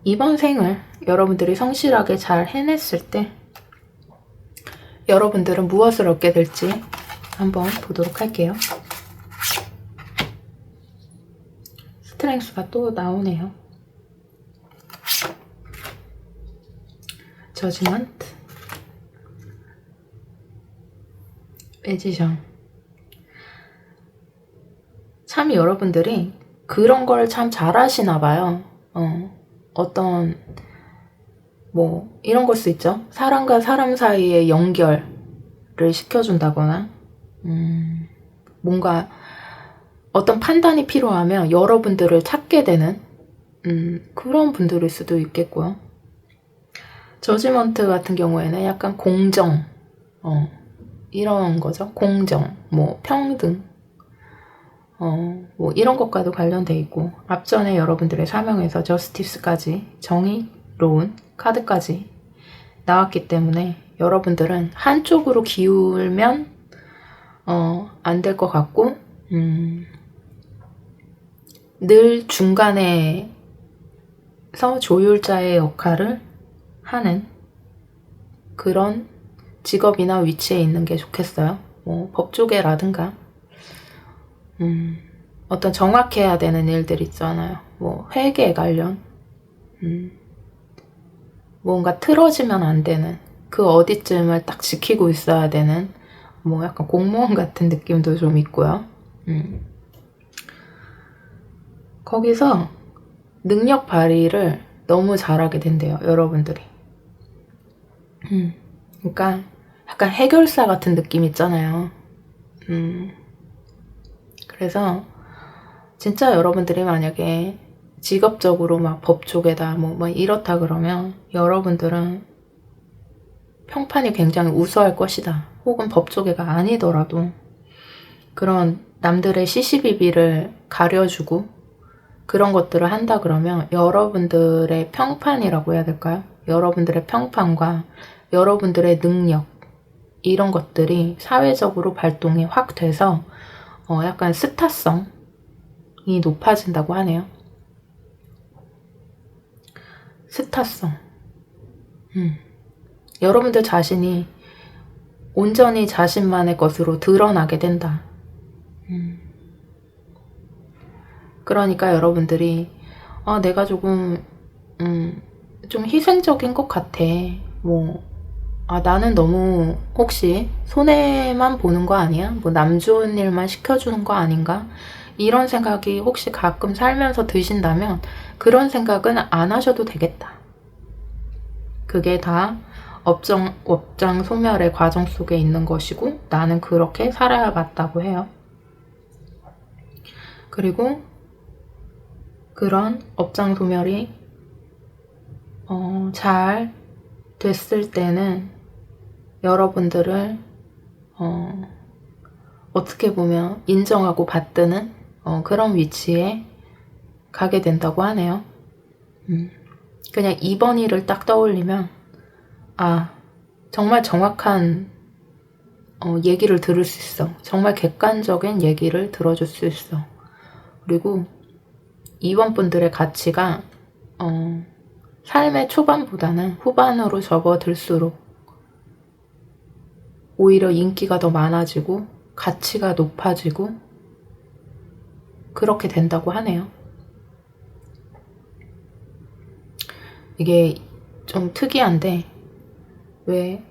이번 생을 여러분들이 성실하게 잘 해냈을 때 여러분들은 무엇을 얻게 될지 한번 보도록 할게요. 스트렝스가 또 나오네요. 저지먼트, 매지션. 참 여러분들이 그런 걸 참 잘하시나 봐요. 어떤 뭐 이런 걸 수 있죠. 사람과 사람 사이의 연결을 시켜준다거나 뭔가 어떤 판단이 필요하면 여러분들을 찾게 되는 그런 분들일 수도 있겠고요. 저지먼트 같은 경우에는 약간 공정 이런 거죠. 공정, 뭐 평등 뭐 이런 것과도 관련돼 있고 앞전에 여러분들의 사명에서 저스티스까지 정의로운 카드까지 나왔기 때문에 여러분들은 한쪽으로 기울면 안 될 것 같고 늘 중간에서 조율자의 역할을 하는 그런 직업이나 위치에 있는 게 좋겠어요. 뭐 법조계라든가 어떤 정확해야 되는 일들 있잖아요. 뭐 회계 관련 뭔가 틀어지면 안 되는 그 어디쯤을 딱 지키고 있어야 되는 뭐 약간 공무원 같은 느낌도 좀 있고요. 거기서 능력 발휘를 너무 잘하게 된대요. 여러분들이. 그러니까 약간 해결사 같은 느낌 있잖아요. 그래서 진짜 여러분들이 만약에 직업적으로 막 법조계다 뭐 이렇다 그러면 여러분들은 평판이 굉장히 우수할 것이다. 혹은 법조계가 아니더라도 그런 남들의 시시비비를 가려주고 그런 것들을 한다 그러면 여러분들의 평판이라고 해야 될까요? 여러분들의 평판과 여러분들의 능력 이런 것들이 사회적으로 발동이 확 돼서 약간 스타성이 높아진다고 하네요. 스타성. 여러분들 자신이 온전히 자신만의 것으로 드러나게 된다. 그러니까 여러분들이 내가 조금 좀 희생적인 것 같아. 나는 너무 혹시 손해만 보는 거 아니야? 남 좋은 일만 시켜주는 거 아닌가? 이런 생각이 혹시 가끔 살면서 드신다면 그런 생각은 안 하셔도 되겠다. 그게 다 업장 소멸의 과정 속에 있는 것이고 나는 그렇게 살아야 맞다고 해요. 그리고 그런 업장 소멸이 잘 됐을 때는 여러분들을 어떻게 보면 인정하고 받드는 그런 위치에 가게 된다고 하네요. 그냥 이번 일을 딱 떠올리면 정말 정확한 얘기를 들을 수 있어. 정말 객관적인 얘기를 들어줄 수 있어. 그리고 이번 분들의 가치가 삶의 초반보다는 후반으로 접어들수록 오히려 인기가 더 많아지고 가치가 높아지고 그렇게 된다고 하네요. 이게 좀 특이한데 왜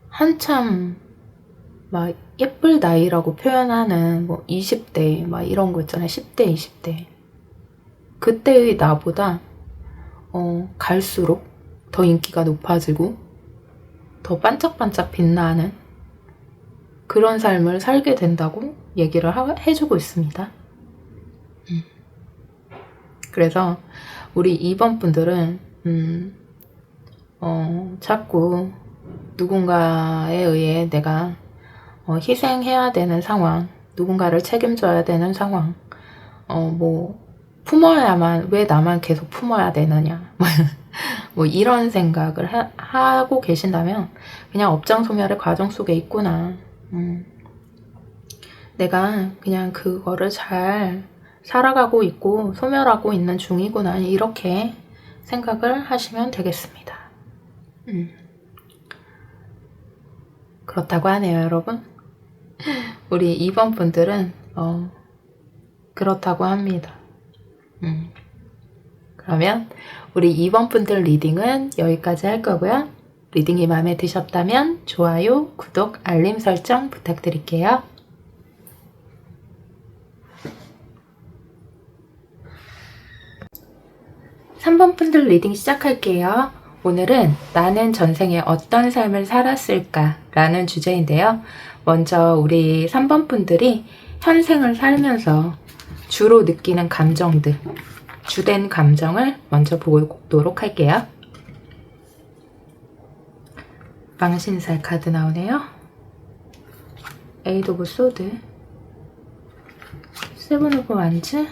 한참 막 예쁠 나이라고 표현하는 20대 막 이런 거 있잖아요. 10대, 20대. 그때의 나보다 갈수록 더 인기가 높아지고 더 반짝반짝 빛나는 그런 삶을 살게 된다고 얘기를 해주고 있습니다. 그래서 우리 2번 분들은 자꾸 누군가에 의해 내가 희생해야 되는 상황, 누군가를 책임져야 되는 상황, 품어야만, 왜 나만 계속 품어야 되느냐 이런 생각을 하고 계신다면 그냥 업장소멸의 과정 속에 있구나. 내가 그냥 그거를 잘 살아가고 있고 소멸하고 있는 중이구나, 이렇게 생각을 하시면 되겠습니다. 그렇다고 하네요, 여러분. 우리 2번 분들은 그렇다고 합니다. 그러면 우리 2번 분들 리딩은 여기까지 할 거고요. 리딩이 마음에 드셨다면 좋아요, 구독, 알림 설정 부탁드릴게요. 3번 분들 리딩 시작할게요. 오늘은 나는 전생에 어떤 삶을 살았을까? 라는 주제인데요. 먼저 우리 3번 분들이 현생을 살면서 주로 느끼는 감정들, 주된 감정을 먼저 보도록 할게요. 망신살 카드 나오네요. 에이드 오브 소드, 세븐 오브 완즈,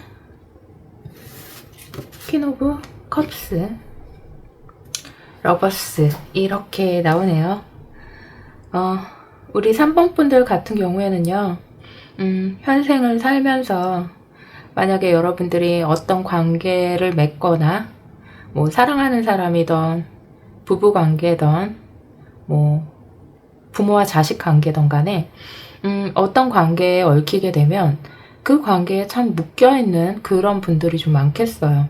퀸 오브 컵스, 러버스, 이렇게 나오네요. 우리 3번 분들 같은 경우에는요, 현생을 살면서 만약에 여러분들이 어떤 관계를 맺거나 사랑하는 사람이든 부부 관계든 부모와 자식 관계든 간에 어떤 관계에 얽히게 되면 그 관계에 참 묶여있는 그런 분들이 좀 많겠어요.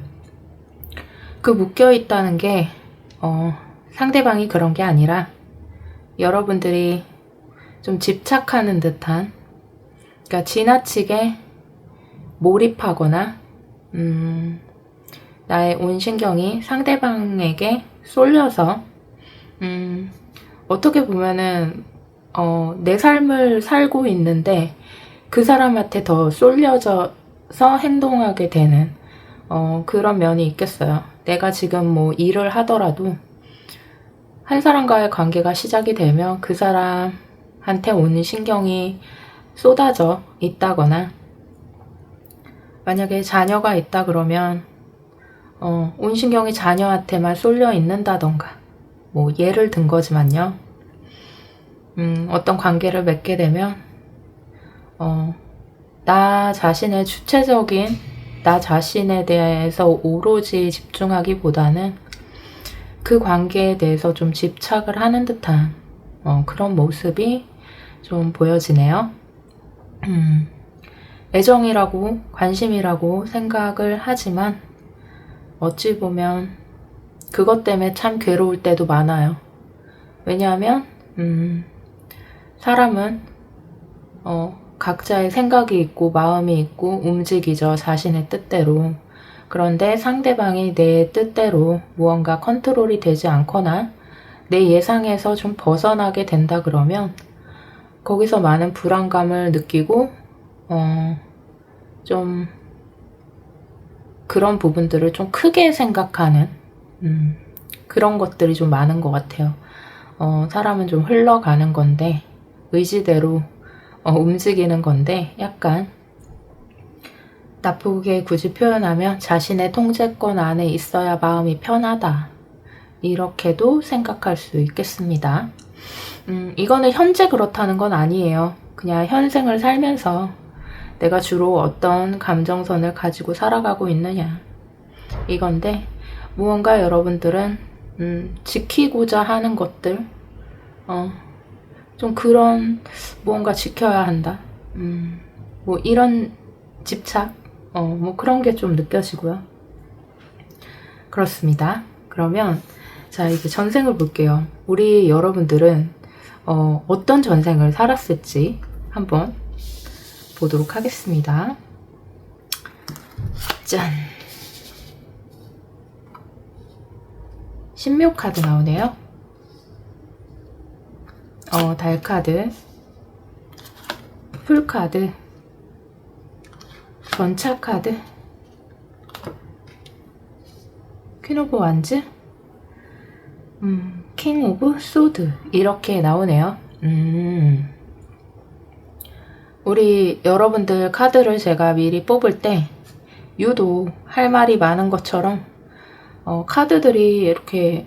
그 묶여있다는 게 상대방이 그런 게 아니라 여러분들이 좀 집착하는 듯한, 그러니까 지나치게 몰입하거나 나의 온 신경이 상대방에게 쏠려서 어떻게 보면은 내 삶을 살고 있는데 그 사람한테 더 쏠려져서 행동하게 되는 그런 면이 있겠어요. 내가 지금 일을 하더라도 한 사람과의 관계가 시작이 되면 그 사람한테 오는 신경이 쏟아져 있다거나, 만약에 자녀가 있다 그러면 온 신경이 자녀한테만 쏠려 있는다던가, 예를 든 거지만요. 어떤 관계를 맺게 되면 나 자신의 주체적인 나 자신에 대해서 오로지 집중하기보다는 그 관계에 대해서 좀 집착을 하는 듯한 그런 모습이 좀 보여지네요. 애정이라고 관심이라고 생각을 하지만 어찌 보면 그것 때문에 참 괴로울 때도 많아요. 왜냐하면 사람은 각자의 생각이 있고 마음이 있고 움직이죠. 자신의 뜻대로. 그런데 상대방이 내 뜻대로 무언가 컨트롤이 되지 않거나 내 예상에서 좀 벗어나게 된다 그러면 거기서 많은 불안감을 느끼고 좀 그런 부분들을 좀 크게 생각하는 그런 것들이 좀 많은 것 같아요. 사람은 좀 흘러가는 건데 의지대로 움직이는 건데 약간 나쁘게 굳이 표현하면 자신의 통제권 안에 있어야 마음이 편하다. 이렇게도 생각할 수 있겠습니다. 이거는 현재 그렇다는 건 아니에요. 그냥 현생을 살면서 내가 주로 어떤 감정선을 가지고 살아가고 있느냐. 이건데 무언가 여러분들은 지키고자 하는 것들 좀 그런 무언가 지켜야 한다. 뭐 이런 집착 뭐 그런 게 좀 느껴지고요. 그렇습니다. 그러면 자 이제 전생을 볼게요. 우리 여러분들은 어떤 전생을 살았을지 한번 보도록 하겠습니다. 짠! 신묘 카드 나오네요. 달 카드, 풀 카드, 전차 카드, 퀸 오브 완즈, 킹 오브 소드 이렇게 나오네요. 우리 여러분들 카드를 제가 미리 뽑을 때 유독 할 말이 많은 것처럼 카드들이 이렇게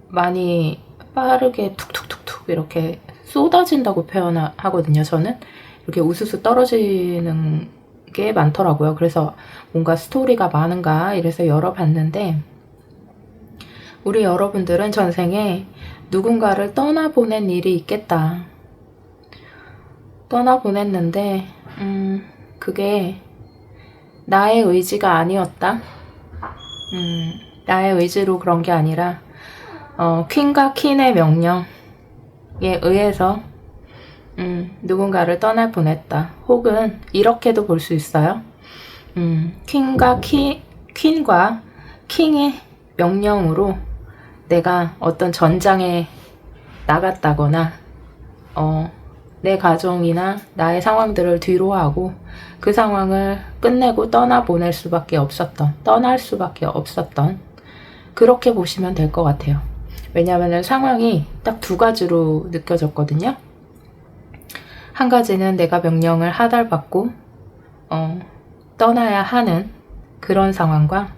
많이 빠르게 툭툭툭툭 이렇게 쏟아진다고 표현하거든요. 저는 이렇게 우수수 떨어지는 게 많더라고요. 그래서 뭔가 스토리가 많은가 이래서 열어봤는데 우리 여러분들은 전생에 누군가를 떠나보낸 일이 있겠다. 떠나보냈는데 그게 나의 의지가 아니었다. 나의 의지로 그런 게 아니라 퀸과 퀸의 명령에 의해서 누군가를 떠나보냈다. 혹은 이렇게도 볼 수 있어요. 퀸과 킹의 명령으로 내가 어떤 전장에 나갔다거나 내 가정이나 나의 상황들을 뒤로하고 그 상황을 끝내고 떠날 수밖에 없었던 그렇게 보시면 될 것 같아요. 왜냐하면 상황이 딱 두 가지로 느껴졌거든요. 한 가지는 내가 명령을 하달받고 떠나야 하는 그런 상황과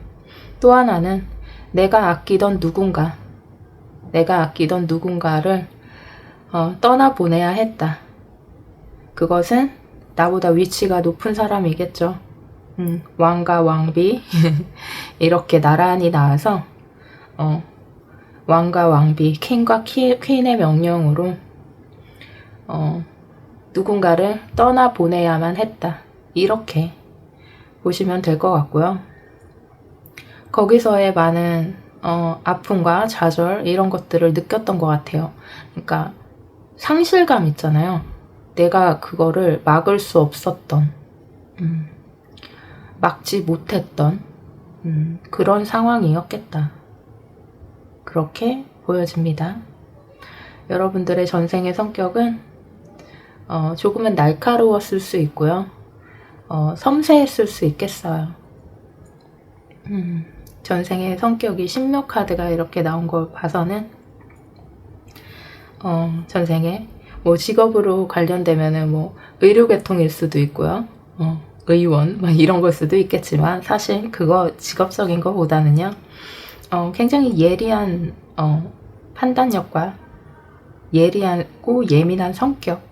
또 하나는 내가 아끼던 누군가를 떠나보내야 했다. 그것은 나보다 위치가 높은 사람이겠죠. 왕과 왕비 이렇게 나란히 나와서 왕과 왕비, 킹과 퀸의 명령으로 누군가를 떠나보내야만 했다. 이렇게 보시면 될 것 같고요. 거기서의 많은 아픔과 좌절 이런 것들을 느꼈던 것 같아요. 그러니까 상실감 있잖아요. 내가 그거를 막을 수 없었던 막지 못했던 그런 상황이었겠다. 그렇게 보여집니다. 여러분들의 전생의 성격은 조금은 날카로웠을 수 있고요. 섬세했을 수 있겠어요. 전생의 성격이 신묘 카드가 이렇게 나온 걸 봐서는 전생에 뭐 직업으로 관련되면은 뭐 의료계통일 수도 있고요. 의원 막 이런 걸 수도 있겠지만 사실 그거 직업적인 거보다는요. 굉장히 예리한 판단력과 예리하고 예민한 성격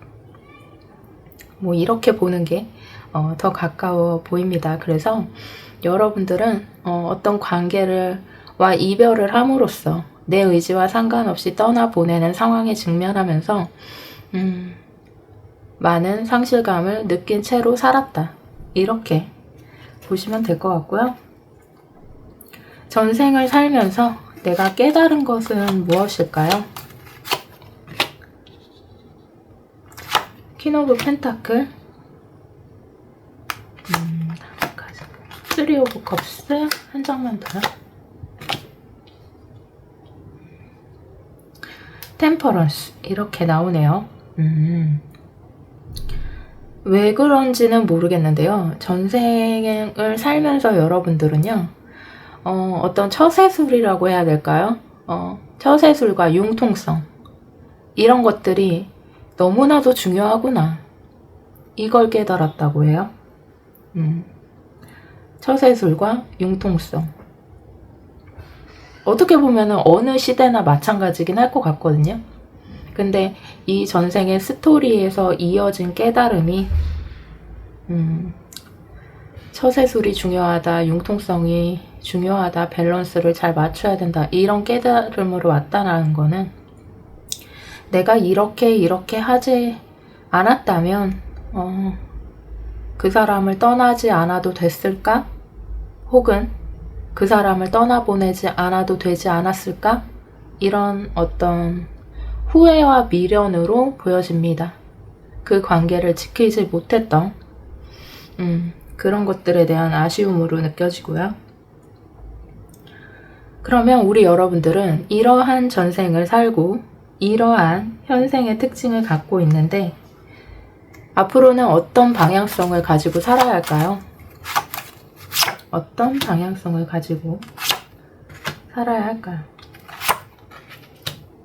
뭐 이렇게 보는 게 더 가까워 보입니다. 그래서 여러분들은 어떤 관계와 이별을 함으로써 내 의지와 상관없이 떠나보내는 상황에 직면하면서 많은 상실감을 느낀 채로 살았다. 이렇게 보시면 될 것 같고요. 전생을 살면서 내가 깨달은 것은 무엇일까요? 퀸 오브 펜타클, 3 오브 컵스, 한 장만 더요. 템퍼런스, 이렇게 나오네요. 왜 그런지는 모르겠는데요. 전생을 살면서 여러분들은요, 어떤 처세술이라고 해야 될까요? 처세술과 융통성, 이런 것들이 너무나도 중요하구나, 이걸 깨달았다고 해요. 처세술과 융통성, 어떻게 보면 어느 시대나 마찬가지긴 할 것 같거든요. 근데 이 전생의 스토리에서 이어진 깨달음이 처세술이 중요하다, 융통성이 중요하다, 밸런스를 잘 맞춰야 된다, 이런 깨달음으로 왔다는 거는 내가 이렇게 하지 않았다면 그 사람을 떠나지 않아도 됐을까? 혹은 그 사람을 떠나보내지 않아도 되지 않았을까? 이런 어떤 후회와 미련으로 보여집니다. 그 관계를 지키지 못했던 그런 것들에 대한 아쉬움으로 느껴지고요. 그러면 우리 여러분들은 이러한 전생을 살고 이러한 현생의 특징을 갖고 있는데 앞으로는 어떤 방향성을 가지고 살아야 할까요? 어떤 방향성을 가지고 살아야 할까요?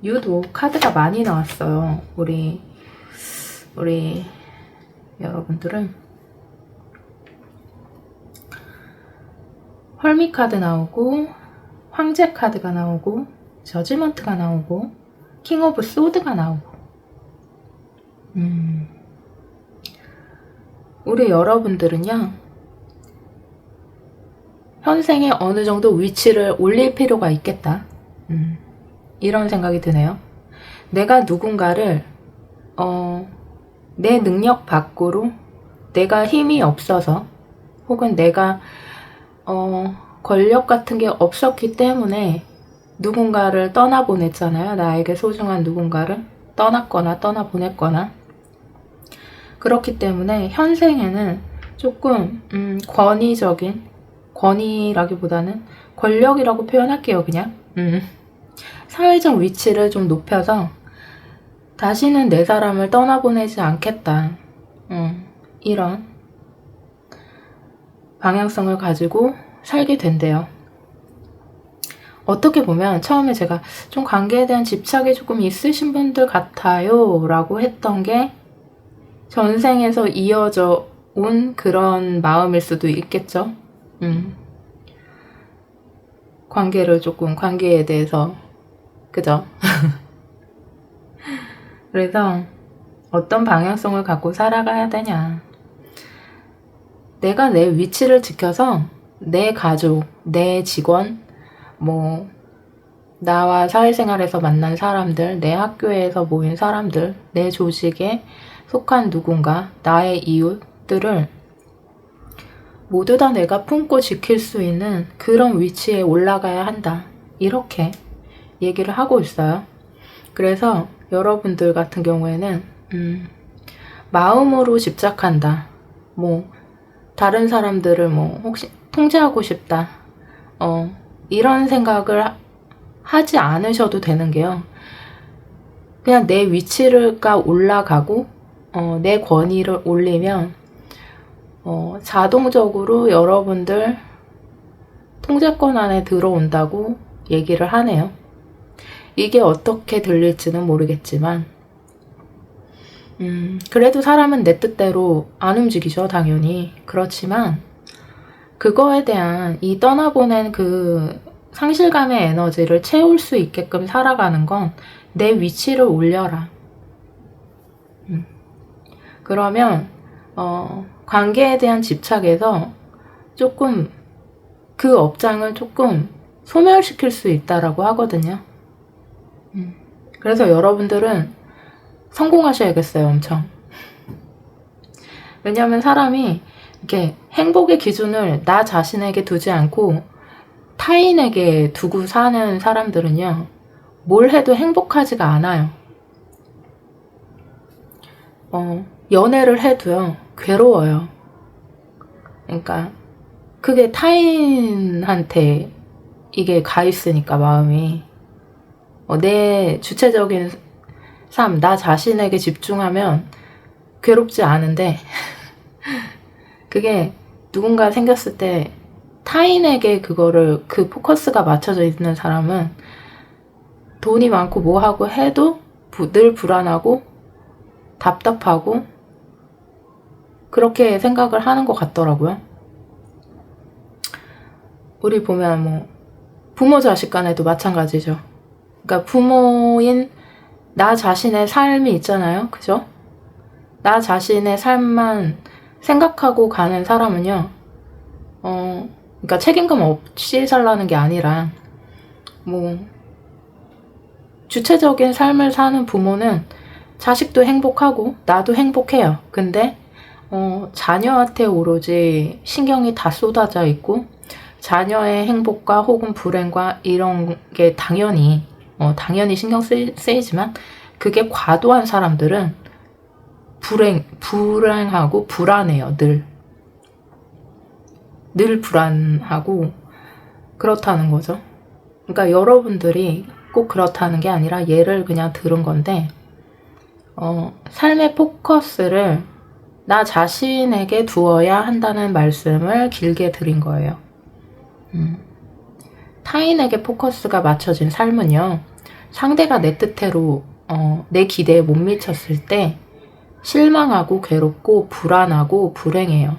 유독 카드가 많이 나왔어요. 우리 여러분들은 헐미 카드 나오고, 황제 카드가 나오고, 저지먼트가 나오고, 킹 오브 소드가 나오고. 우리 여러분들은요, 현생에 어느 정도 위치를 올릴 필요가 있겠다. 이런 생각이 드네요. 내가 누군가를 내 능력 밖으로, 내가 힘이 없어서, 혹은 내가 권력 같은 게 없었기 때문에 누군가를 떠나보냈잖아요. 나에게 소중한 누군가를 떠났거나 떠나보냈거나. 그렇기 때문에 현생에는 조금 권위적인, 권위라기보다는 권력이라고 표현할게요. 그냥 사회적 위치를 좀 높여서 다시는 내 사람을 떠나보내지 않겠다, 이런 방향성을 가지고 살게 된대요. 어떻게 보면 처음에 제가 좀 관계에 대한 집착이 조금 있으신 분들 같아요 라고 했던 게 전생에서 이어져 온 그런 마음일 수도 있겠죠. 관계에 대해서, 그죠? 그래서 어떤 방향성을 갖고 살아가야 되냐, 내가 내 위치를 지켜서 내 가족, 내 직원, 나와 사회생활에서 만난 사람들, 내 학교에서 모인 사람들, 내 조직에 속한 누군가, 나의 이웃들을 모두 다 내가 품고 지킬 수 있는 그런 위치에 올라가야 한다, 이렇게 얘기를 하고 있어요. 그래서 여러분들 같은 경우에는 마음으로 집착한다, 다른 사람들을 혹시 통제하고 싶다, 이런 생각을 하지 않으셔도 되는 게요. 그냥 내 위치가 올라가고 내 권위를 올리면 자동적으로 여러분들 통제권 안에 들어온다고 얘기를 하네요. 이게 어떻게 들릴지는 모르겠지만 그래도 사람은 내 뜻대로 안 움직이죠, 당연히. 그렇지만 그거에 대한 이 떠나보낸 그 상실감의 에너지를 채울 수 있게끔 살아가는 건 내 위치를 올려라. 그러면 관계에 대한 집착에서 조금 그 업장을 조금 소멸시킬 수 있다라고 하거든요. 그래서 여러분들은 성공하셔야겠어요, 엄청. 왜냐하면 사람이 이렇게 행복의 기준을 나 자신에게 두지 않고 타인에게 두고 사는 사람들은요, 뭘 해도 행복하지가 않아요. 연애를 해도요, 괴로워요. 그러니까 그게 타인한테 이게 가 있으니까 마음이 내 주체적인 삶, 나 자신에게 집중하면 괴롭지 않은데 그게 누군가 생겼을 때 타인에게 그거를 그 포커스가 맞춰져 있는 사람은 돈이 많고 뭐하고 해도 늘 불안하고 답답하고 그렇게 생각을 하는 것 같더라고요. 우리 보면 뭐 부모 자식 간에도 마찬가지죠. 그러니까 부모인 나 자신의 삶이 있잖아요. 그죠? 나 자신의 삶만 생각하고 가는 사람은요, 그러니까 책임감 없이 살라는 게 아니라, 뭐, 주체적인 삶을 사는 부모는 자식도 행복하고, 나도 행복해요. 근데, 자녀한테 오로지 신경이 다 쏟아져 있고, 자녀의 행복과 혹은 불행과 이런 게 당연히 신경 쓰이지만, 그게 과도한 사람들은 불행하고 불안해요. 늘 불안하고 그렇다는 거죠. 그러니까 여러분들이 꼭 그렇다는 게 아니라 예를 그냥 들은 건데, 삶의 포커스를 나 자신에게 두어야 한다는 말씀을 길게 드린 거예요. 타인에게 포커스가 맞춰진 삶은요, 상대가 내 뜻대로 내 기대에 못 미쳤을 때 실망하고 괴롭고 불안하고 불행해요.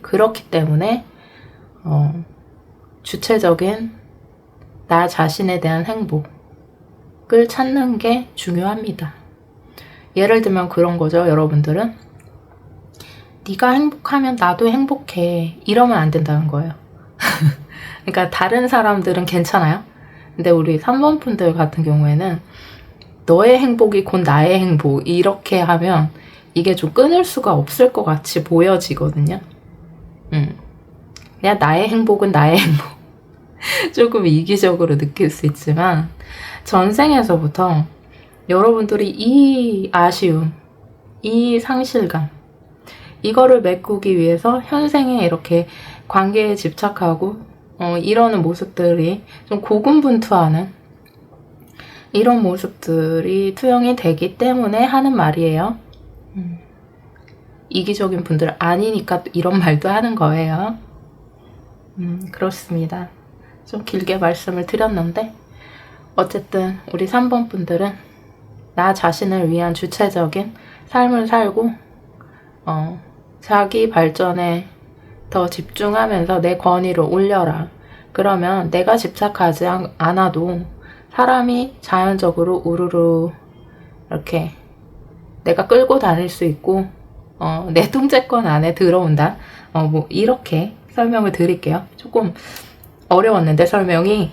그렇기 때문에 주체적인 나 자신에 대한 행복을 찾는 게 중요합니다. 예를 들면 그런 거죠. 여러분들은 네가 행복하면 나도 행복해, 이러면 안 된다는 거예요. 그러니까 다른 사람들은 괜찮아요. 근데 우리 3번 분들 같은 경우에는 너의 행복이 곧 나의 행복, 이렇게 하면 이게 좀 끊을 수가 없을 것 같이 보여지거든요. 그냥 나의 행복은 나의 행복. 조금 이기적으로 느낄 수 있지만, 전생에서부터 여러분들이 이 아쉬움, 이 상실감, 이거를 메꾸기 위해서 현생에 이렇게 관계에 집착하고 이러는 모습들이 좀 고군분투하는 이런 모습들이 투영이 되기 때문에 하는 말이에요. 이기적인 분들 아니니까 이런 말도 하는 거예요. 그렇습니다. 좀 길게 말씀을 드렸는데, 어쨌든 우리 3번 분들은 나 자신을 위한 주체적인 삶을 살고 자기 발전에 더 집중하면서 내 권위를 올려라. 그러면 내가 집착하지 않아도 사람이 자연적으로 우르르 이렇게 내가 끌고 다닐 수 있고 내 통제권 안에 들어온다. 뭐 이렇게 설명을 드릴게요. 조금 어려웠는데 설명이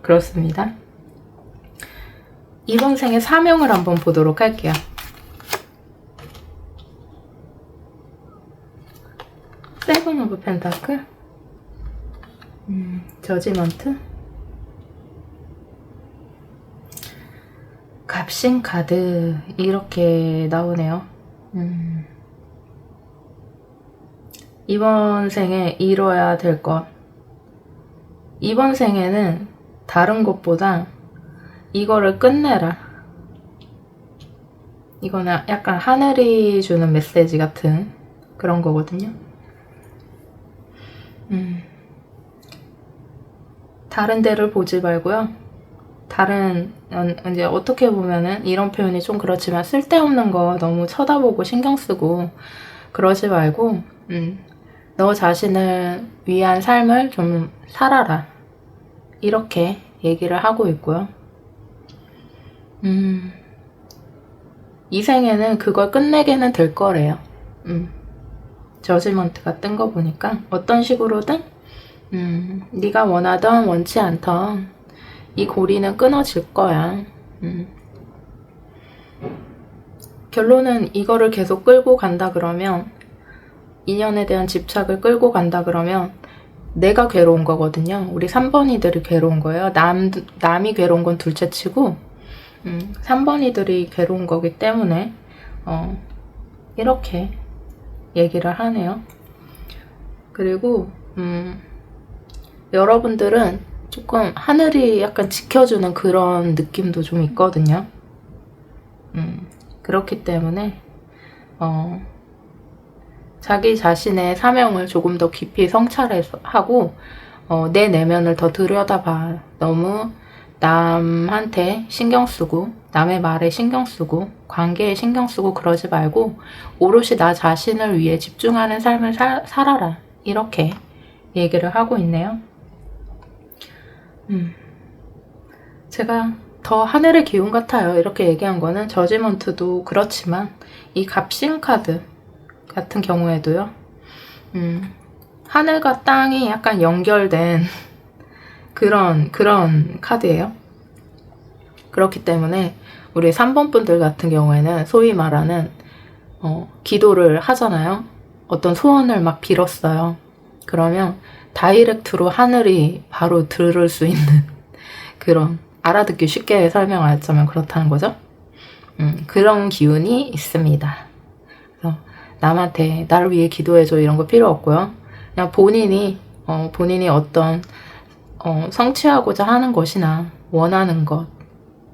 그렇습니다. 이번 생의 사명을 한번 보도록 할게요. 세븐 오브 펜타클, 저지먼트, 갑신 카드, 이렇게 나오네요. 이번 생에 이뤄야 될 것, 이번 생에는 다른 것보다 이거를 끝내라. 이거는 약간 하늘이 주는 메시지 같은 그런 거거든요. 다른 데를 보지 말고요. 이제 어떻게 보면은 이런 표현이 좀 그렇지만 쓸데없는 거 너무 쳐다보고 신경 쓰고 그러지 말고, 너 자신을 위한 삶을 좀 살아라. 이렇게 얘기를 하고 있고요. 이 생에는 그걸 끝내게는 될 거래요. 저지먼트가 뜬 거 보니까 어떤 식으로든 네가 원하던 원치 않던 이 고리는 끊어질 거야. 결론은 이거를 계속 끌고 간다 그러면, 인연에 대한 집착을 끌고 간다 그러면 내가 괴로운 거거든요. 우리 3번이들이 괴로운 거예요. 남이 괴로운 건 둘째 치고 3번이들이 괴로운 거기 때문에 이렇게 얘기를 하네요. 그리고 여러분들은 조금 하늘이 약간 지켜주는 그런 느낌도 좀 있거든요. 그렇기 때문에 자기 자신의 사명을 조금 더 깊이 성찰하고 내 내면을 더 들여다봐. 너무 남한테 신경 쓰고 남의 말에 신경 쓰고 관계에 신경 쓰고 그러지 말고 오롯이 나 자신을 위해 집중하는 삶을 살아라. 이렇게 얘기를 하고 있네요. 제가 더 하늘의 기운 같아요. 이렇게 얘기한 거는 저지먼트도 그렇지만 이 갑신 카드 같은 경우에도요. 하늘과 땅이 약간 연결된 그런 카드예요. 그렇기 때문에 우리 3번 분들 같은 경우에는 소위 말하는 기도를 하잖아요. 어떤 소원을 막 빌었어요. 그러면 다이렉트로 하늘이 바로 들을 수 있는 그런, 알아듣기 쉽게 설명하자면 그렇다는 거죠. 그런 기운이 있습니다. 그래서 남한테 나를 위해 기도해줘 이런 거 필요 없고요. 그냥 본인이 어떤 성취하고자 하는 것이나 원하는 것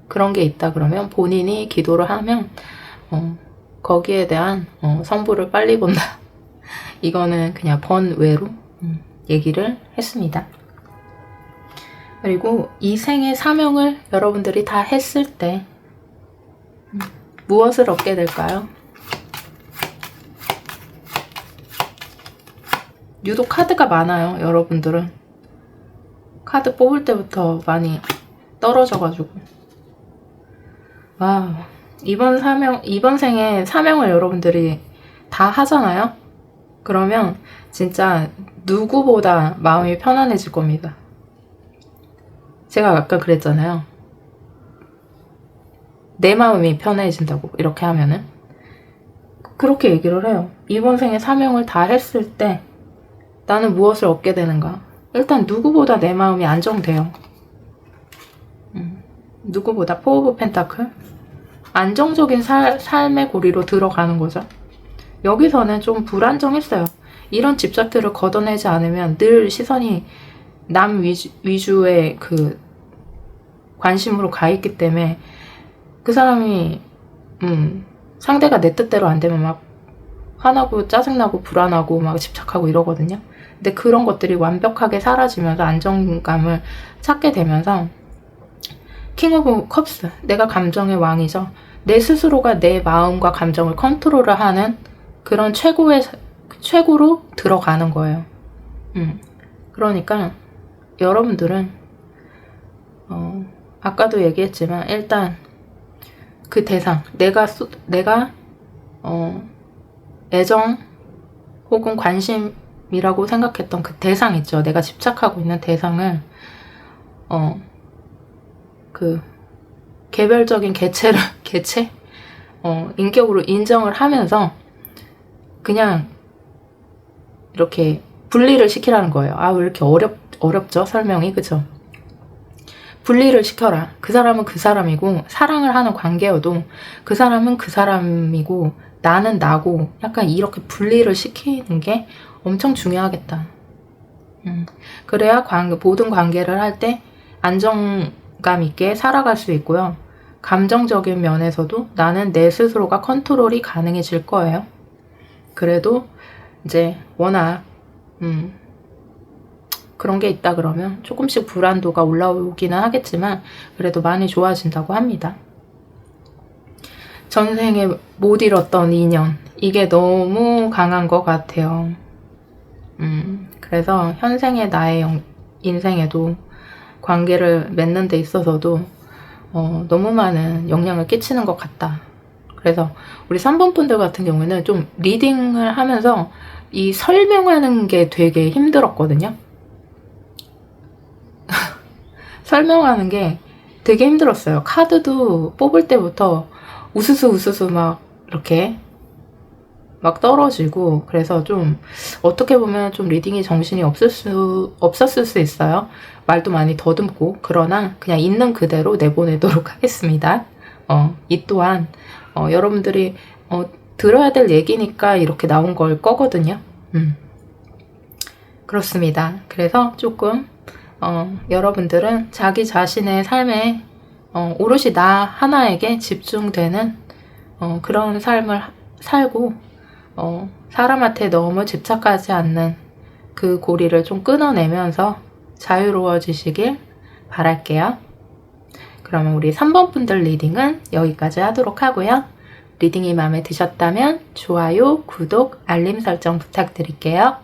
그런 게 있다 그러면 본인이 기도를 하면 거기에 대한 성부를 빨리 본다. 이거는 그냥 번외로 얘기를 했습니다. 그리고 이 생의 사명을 여러분들이 다 했을 때 무엇을 얻게 될까요? 유독 카드가 많아요. 여러분들은 카드 뽑을 때부터 많이 떨어져가지고 와, 이번 생에 사명을 여러분들이 다 하잖아요. 그러면 진짜 누구보다 마음이 편안해질 겁니다. 제가 아까 그랬잖아요. 내 마음이 편해진다고 이렇게 하면은 그렇게 얘기를 해요. 이번 생에 사명을 다 했을 때 나는 무엇을 얻게 되는가? 일단 누구보다 내 마음이 안정돼요. 누구보다 포 오브 펜타클 안정적인 삶의 고리로 들어가는 거죠. 여기서는 좀 불안정했어요. 이런 집착들을 걷어내지 않으면 늘 시선이 남 위주의 그 관심으로 가 있기 때문에 그 사람이 상대가 내 뜻대로 안 되면 막 화나고 짜증나고 불안하고 막 집착하고 이러거든요. 근데 그런 것들이 완벽하게 사라지면서 안정감을 찾게 되면서 킹 오브 컵스, 내가 감정의 왕이죠. 내 스스로가 내 마음과 감정을 컨트롤을 하는 그런 최고로 들어가는 거예요. 그러니까 여러분들은 아까도 얘기했지만 일단 그 대상, 내가 애정 혹은 관심이라고 생각했던 그 대상 있죠. 내가 집착하고 있는 대상을 그 개별적인 개체 인격으로 인정을 하면서 그냥 이렇게 분리를 시키라는 거예요. 아, 왜 이렇게 어렵죠? 설명이. 그죠? 분리를 시켜라. 그 사람은 그 사람이고 사랑을 하는 관계여도 그 사람은 그 사람이고 나는 나고 약간 이렇게 분리를 시키는 게 엄청 중요하겠다. 그래야 모든 관계를 할 때 안정감 있게 살아갈 수 있고요. 감정적인 면에서도 나는 내 스스로가 컨트롤이 가능해질 거예요. 그래도 이제 워낙 그런 게 있다 그러면 조금씩 불안도가 올라오기는 하겠지만 그래도 많이 좋아진다고 합니다. 전생에 못 잃었던 인연, 이게 너무 강한 것 같아요. 그래서 현생의 나의 인생에도 관계를 맺는 데 있어서도 너무 많은 영향을 끼치는 것 같다. 그래서 우리 3번 분들 같은 경우에는 좀 리딩을 하면서 이 설명하는 게 되게 힘들었거든요. 설명하는 게 되게 힘들었어요. 카드도 뽑을 때부터 우수수 막 이렇게 막 떨어지고, 그래서 좀 어떻게 보면 좀 리딩이 정신이 없었을 수 있어요. 말도 많이 더듬고. 그러나 그냥 있는 그대로 내보내도록 하겠습니다. 이 또한 여러분들이 들어야 될 얘기니까 이렇게 나온 걸 거거든요. 그렇습니다. 그래서 조금 여러분들은 자기 자신의 삶에 오롯이 나 하나에게 집중되는 그런 삶을 살고, 사람한테 너무 집착하지 않는 그 고리를 좀 끊어내면서 자유로워지시길 바랄게요. 그러면 우리 3번 분들 리딩은 여기까지 하도록 하고요. 리딩이 마음에 드셨다면 좋아요, 구독, 알림 설정 부탁드릴게요.